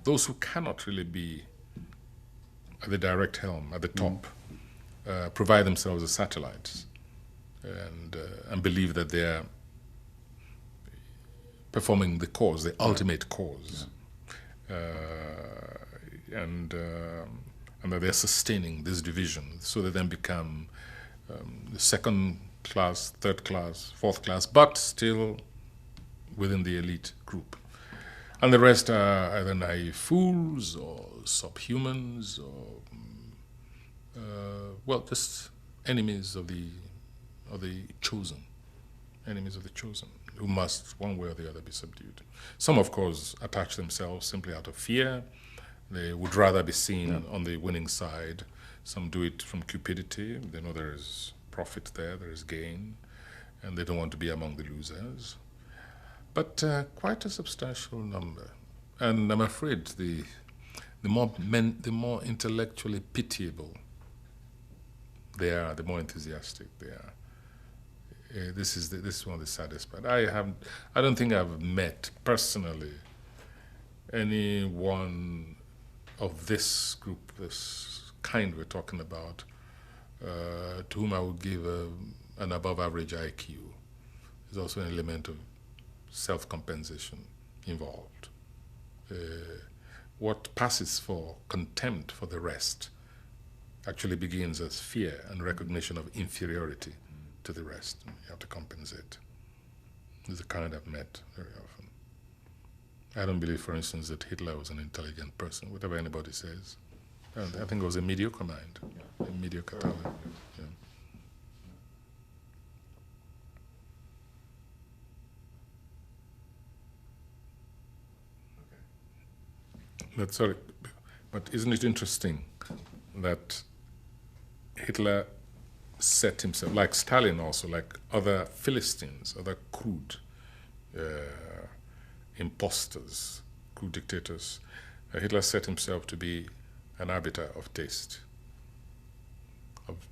Those who cannot really be at the direct helm, at the top, provide themselves as satellites and believe that they're performing the cause, the ultimate cause. And that they're sustaining this division, so they then become the second class, third class, fourth class, but still within the elite group. And the rest are either naive fools or subhumans or, just enemies of the chosen, who must, one way or the other, be subdued. Some, of course, attach themselves simply out of fear. They would rather be seen on the winning side. Some do it from cupidity. They know there is profit there is gain, and they don't want to be among the losers. But quite a substantial number. And I'm afraid the more intellectually pitiable they are, the more enthusiastic they are. This is one of the saddest parts. I don't think I've met personally anyone of this group, this kind we're talking about, to whom I would give an above average IQ. There's also an element of self-compensation involved. What passes for contempt for the rest actually begins as fear and recognition of inferiority to the rest. You have to compensate. This is the kind I've met very often. I don't believe, for instance, that Hitler was an intelligent person, whatever anybody says. I think it was a mediocre mind, a mediocre talent. Yeah. But isn't it interesting that Hitler set himself, like Stalin also, like other Philistines, other crude imposters, crude dictators, Hitler set himself to be an arbiter of taste, of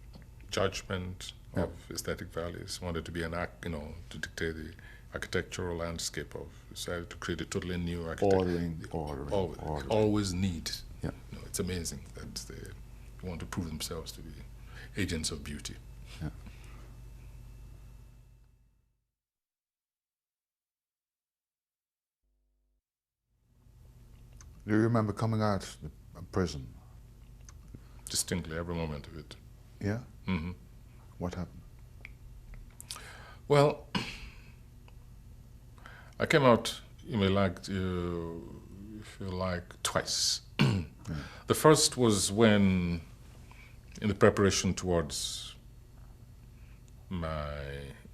judgment, of aesthetic values. Wanted to be to dictate the architectural landscape of society, to create a totally new architecture. Ordering. Always need. Yeah. It's amazing that they want to prove themselves to be agents of beauty. Yeah. Do you remember coming out of prison? Distinctly, every moment of it. Yeah? Mm-hmm. What happened? Well, I came out, twice. Yeah. The first was when, in the preparation towards my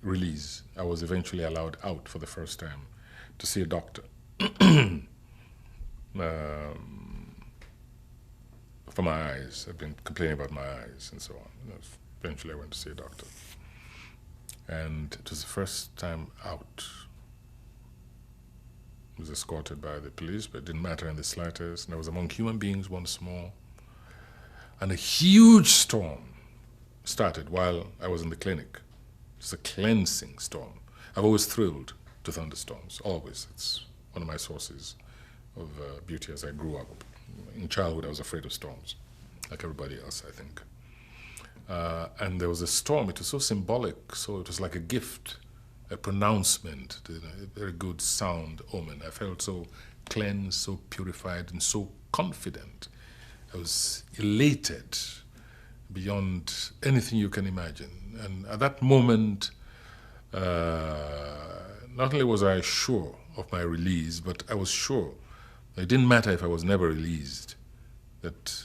release, I was eventually allowed out for the first time to see a doctor. For my eyes. I've been complaining about my eyes and so on. Eventually I went to see a doctor. And it was the first time out. I was escorted by the police, but it didn't matter in the slightest. And I was among human beings once more. And a huge storm started while I was in the clinic. It's a cleansing storm. I've always thrilled to thunderstorms, always. It's one of my sources of beauty as I grew up. In childhood, I was afraid of storms, like everybody else, I think. And there was a storm. It was so symbolic, so it was like a gift a pronouncement, a very good sound omen. I felt so cleansed, so purified, and so confident. I was elated beyond anything you can imagine. And at that moment, not only was I sure of my release, but I was sure it didn't matter if I was never released, that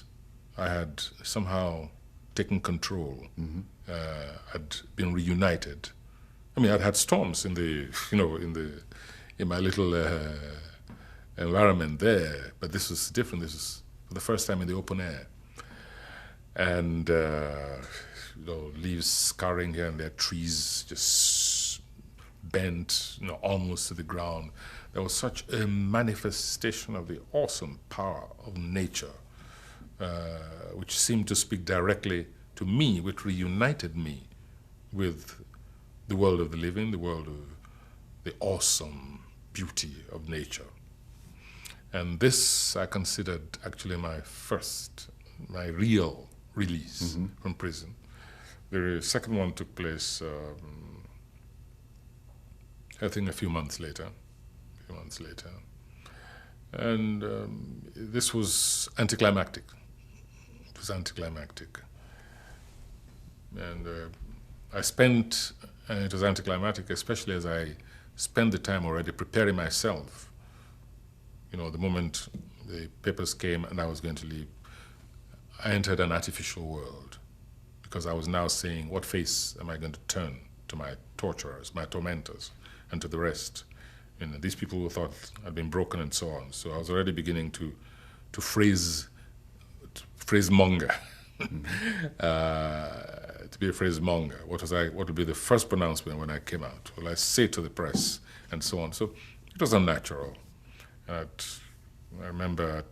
I had somehow taken control, had been reunited. I mean, I'd had storms in my little environment there, but this was different. This was for the first time in the open air. And, leaves scarring here and there, trees just bent, almost to the ground. There was such a manifestation of the awesome power of nature, which seemed to speak directly to me, which reunited me with the world of the living, the world of the awesome beauty of nature. And this I considered actually my real release from prison. The second one took place, I think, a few months later. And this was anticlimactic. It was anticlimactic. And it was anticlimactic, especially as I spent the time already preparing myself. The moment the papers came and I was going to leave, I entered an artificial world, because I was now saying, what face am I going to turn to my torturers, my tormentors, and to the rest? These people who thought I'd been broken and so on. So I was already beginning to phrase monger, to be a phrase monger. What would be the first pronouncement when I came out? Will I say to the press, and so on? So it was unnatural. I remember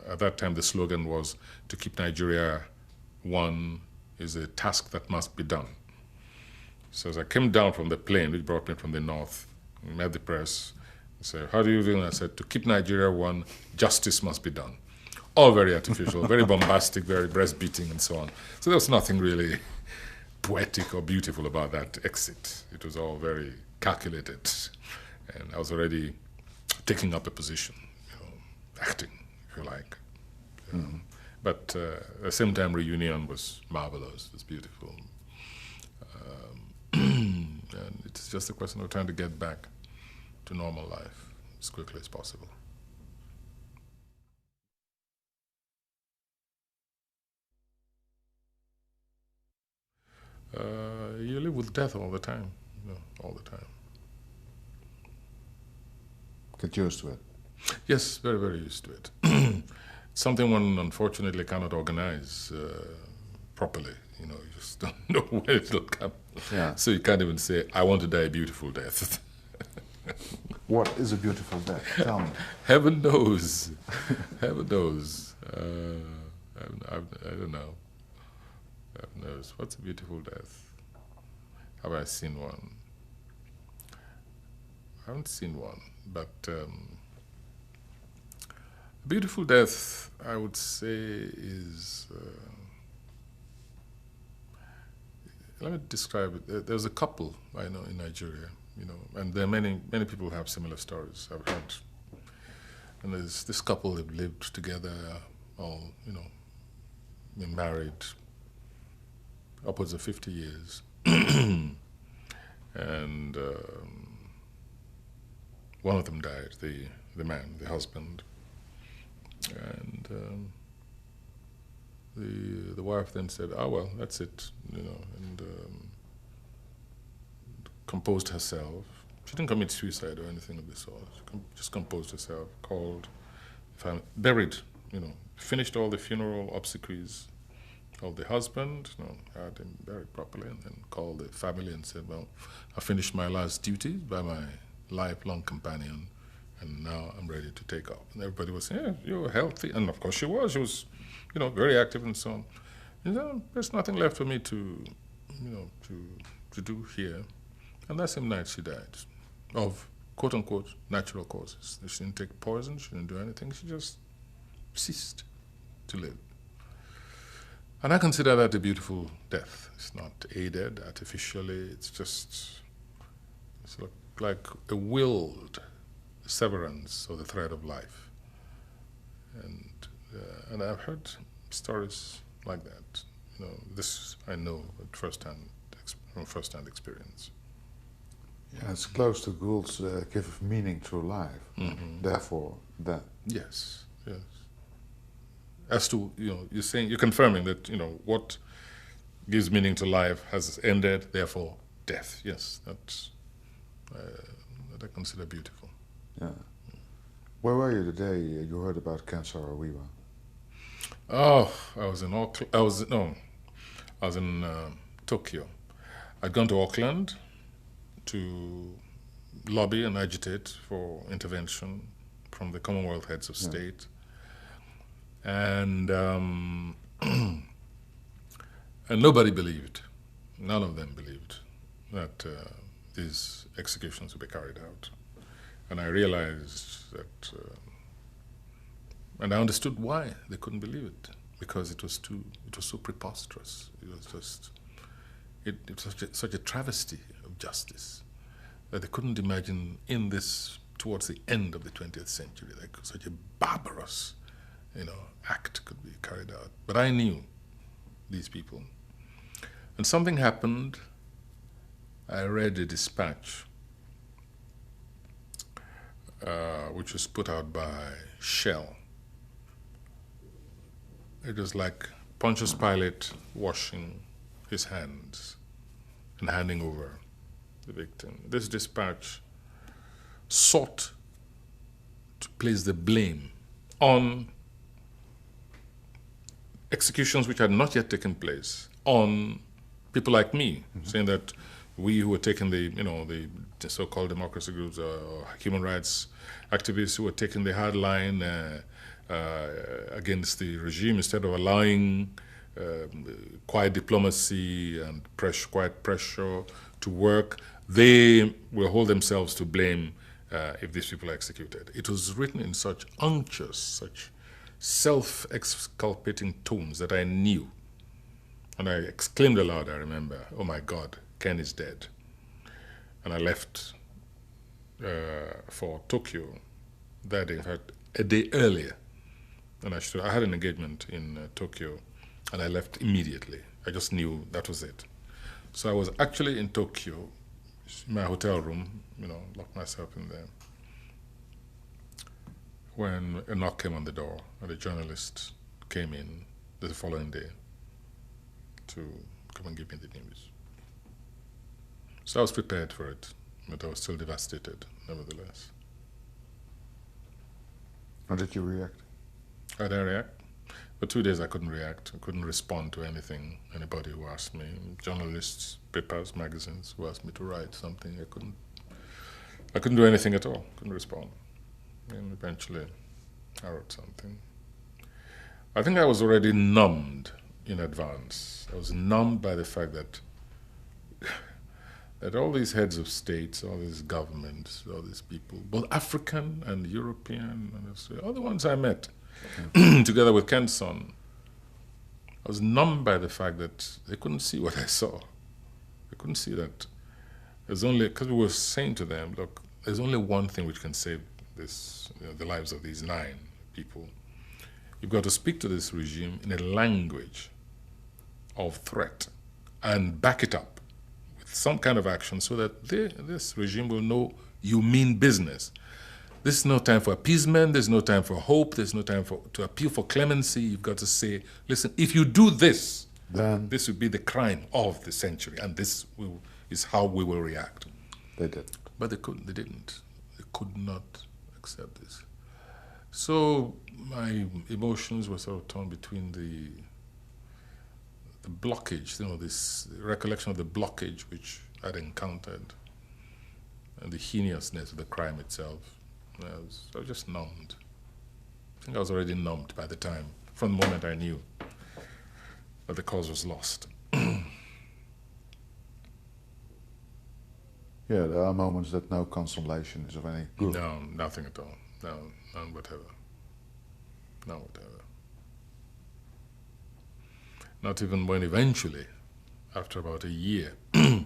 at that time the slogan was, to keep Nigeria one is a task that must be done. So as I came down from the plane, which brought me from the north, I met the press, I said, how do you do? And I said, to keep Nigeria one, justice must be done. All very artificial, very bombastic, very breast-beating and so on. So there was nothing really poetic or beautiful about that exit. It was all very calculated. And I was already taking up a position, acting, if you like. But at the same time, reunion was marvelous, it was beautiful. And it's just a question of trying to get back to normal life as quickly as possible. You live with death all the time, all the time. Get used to it. Yes, very, very used to it. Something one unfortunately cannot organize properly. You just don't know when it'll come. Yeah. So you can't even say, I want to die a beautiful death. What is a beautiful death? Tell me. Heaven knows. Heaven knows. I don't know. Heaven knows. What's a beautiful death? Have I seen one? I haven't seen one, but a beautiful death, I would say, is... let me describe it. There's a couple I know in Nigeria, and there are many people who have similar stories I've heard. And there's this couple that lived together, all, been married upwards of 50 years. And one of them died, the man, the husband. And the wife then said, well, that's it, and composed herself. She didn't commit suicide or anything of the sort. She just composed herself, called, buried, finished all the funeral obsequies of the husband, had him buried properly, and then called the family and said, well, I finished my last duty by my lifelong companion, and now I'm ready to take off. And everybody was saying, yeah, you're healthy. And of course she was. She was, very active and so on. And there's nothing left for me to do here. And that same night she died of, quote unquote, natural causes. She didn't take poison, she didn't do anything, she just ceased to live. And I consider that a beautiful death. It's not aided artificially, it's just It's like a willed severance of the thread of life. And I've heard stories like that. This I know from first-hand experience. Yeah, it's close to Gould's give meaning to life. Mm-hmm. Therefore, that. Yes. As to, you're confirming that, what gives meaning to life has ended, therefore death. Yes, that's that I consider beautiful. Yeah. Where were you the day you heard about cancer or Wiwa? Oh, I was in Tokyo. I'd gone to Auckland to lobby and agitate for intervention from the Commonwealth heads of state. And and nobody believed, none of them believed that these executions would be carried out. And I realized that, and I understood why they couldn't believe it, because it was so preposterous. It was just, it was such a travesty of justice that they couldn't imagine towards the end of the 20th century, like such a barbarous, act could be carried out. But I knew these people. And something happened. I read a dispatch which was put out by Shell. It was like Pontius Pilate washing his hands and handing over the victim. This dispatch sought to place the blame on executions which had not yet taken place, on people like me, saying that we who were taking the so-called democracy groups or human rights activists who were taking the hard line against the regime instead of allowing quiet diplomacy and quiet pressure to work, they will hold themselves to blame if these people are executed. It was written in such unctuous, such self-exculpating tones that I knew. And I exclaimed aloud, I remember, "Oh my God, Ken is dead." And I left for Tokyo that day, in fact, a day earlier. And I had an engagement in Tokyo, and I left immediately. I just knew that was it. So I was actually in Tokyo, in my hotel room, locked myself in there, when a knock came on the door, and a journalist came in the following day to come and give me the news. So I was prepared for it, but I was still devastated, nevertheless. How did you react? How did I react? For 2 days I couldn't react. I couldn't respond to anything, anybody who asked me. Journalists, papers, magazines who asked me to write something. I couldn't do anything at all. Couldn't respond. And eventually I wrote something. I think I was already numbed in advance. I was numbed by the fact that all these heads of states, all these governments, all these people, both African and European, and all the ones I met, together with Kenson, I was numbed by the fact that they couldn't see what I saw. They couldn't see that there's only, because we were saying to them, look, there's only one thing which can save the lives of these 9 people. You've got to speak to this regime in a language of threat and back it up with some kind of action so that this regime will know you mean business. This is no time for appeasement, there's no time for hope, there's no time to appeal for clemency. You've got to say, listen, if you do this, then this will be the crime of the century, and this is how we will react. They did. But they didn't. They could not accept this. So my emotions were sort of torn between the blockage, this recollection of the blockage which I'd encountered, and the heinousness of the crime itself. I was just numbed. I think I was already numbed by the time, from the moment I knew that the cause was lost. Yeah, there are moments that no consolation is of any good. No, nothing at all. No, none whatever. None whatever. Not even when eventually, after about a year, I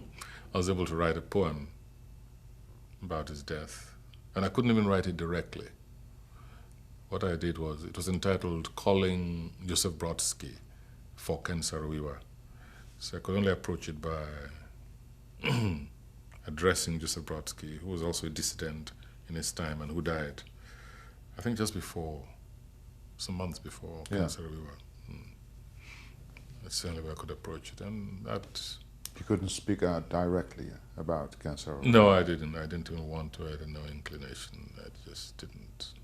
was able to write a poem about his death, and I couldn't even write it directly. What I did was, it was entitled Calling Joseph Brodsky for Kensarawiwa. So I could only approach it by addressing Joseph Brodsky, who was also a dissident in his time and who died, I think just before, some months before Kensarawiwa. That's the only way I could approach it, and that... You couldn't speak out directly about cancer? No, I didn't. I didn't even want to. I had no inclination. I just didn't.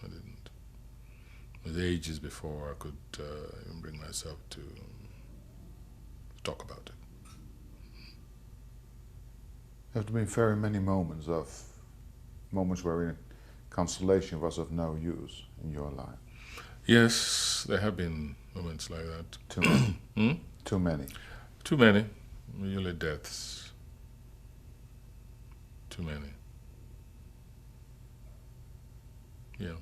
I didn't. It was ages before I could even bring myself to talk about it. There have been very many moments where consolation was of no use in your life. Yes, there have been moments like that. Too many. Too many. Too many. Usually deaths. Too many. Yeah.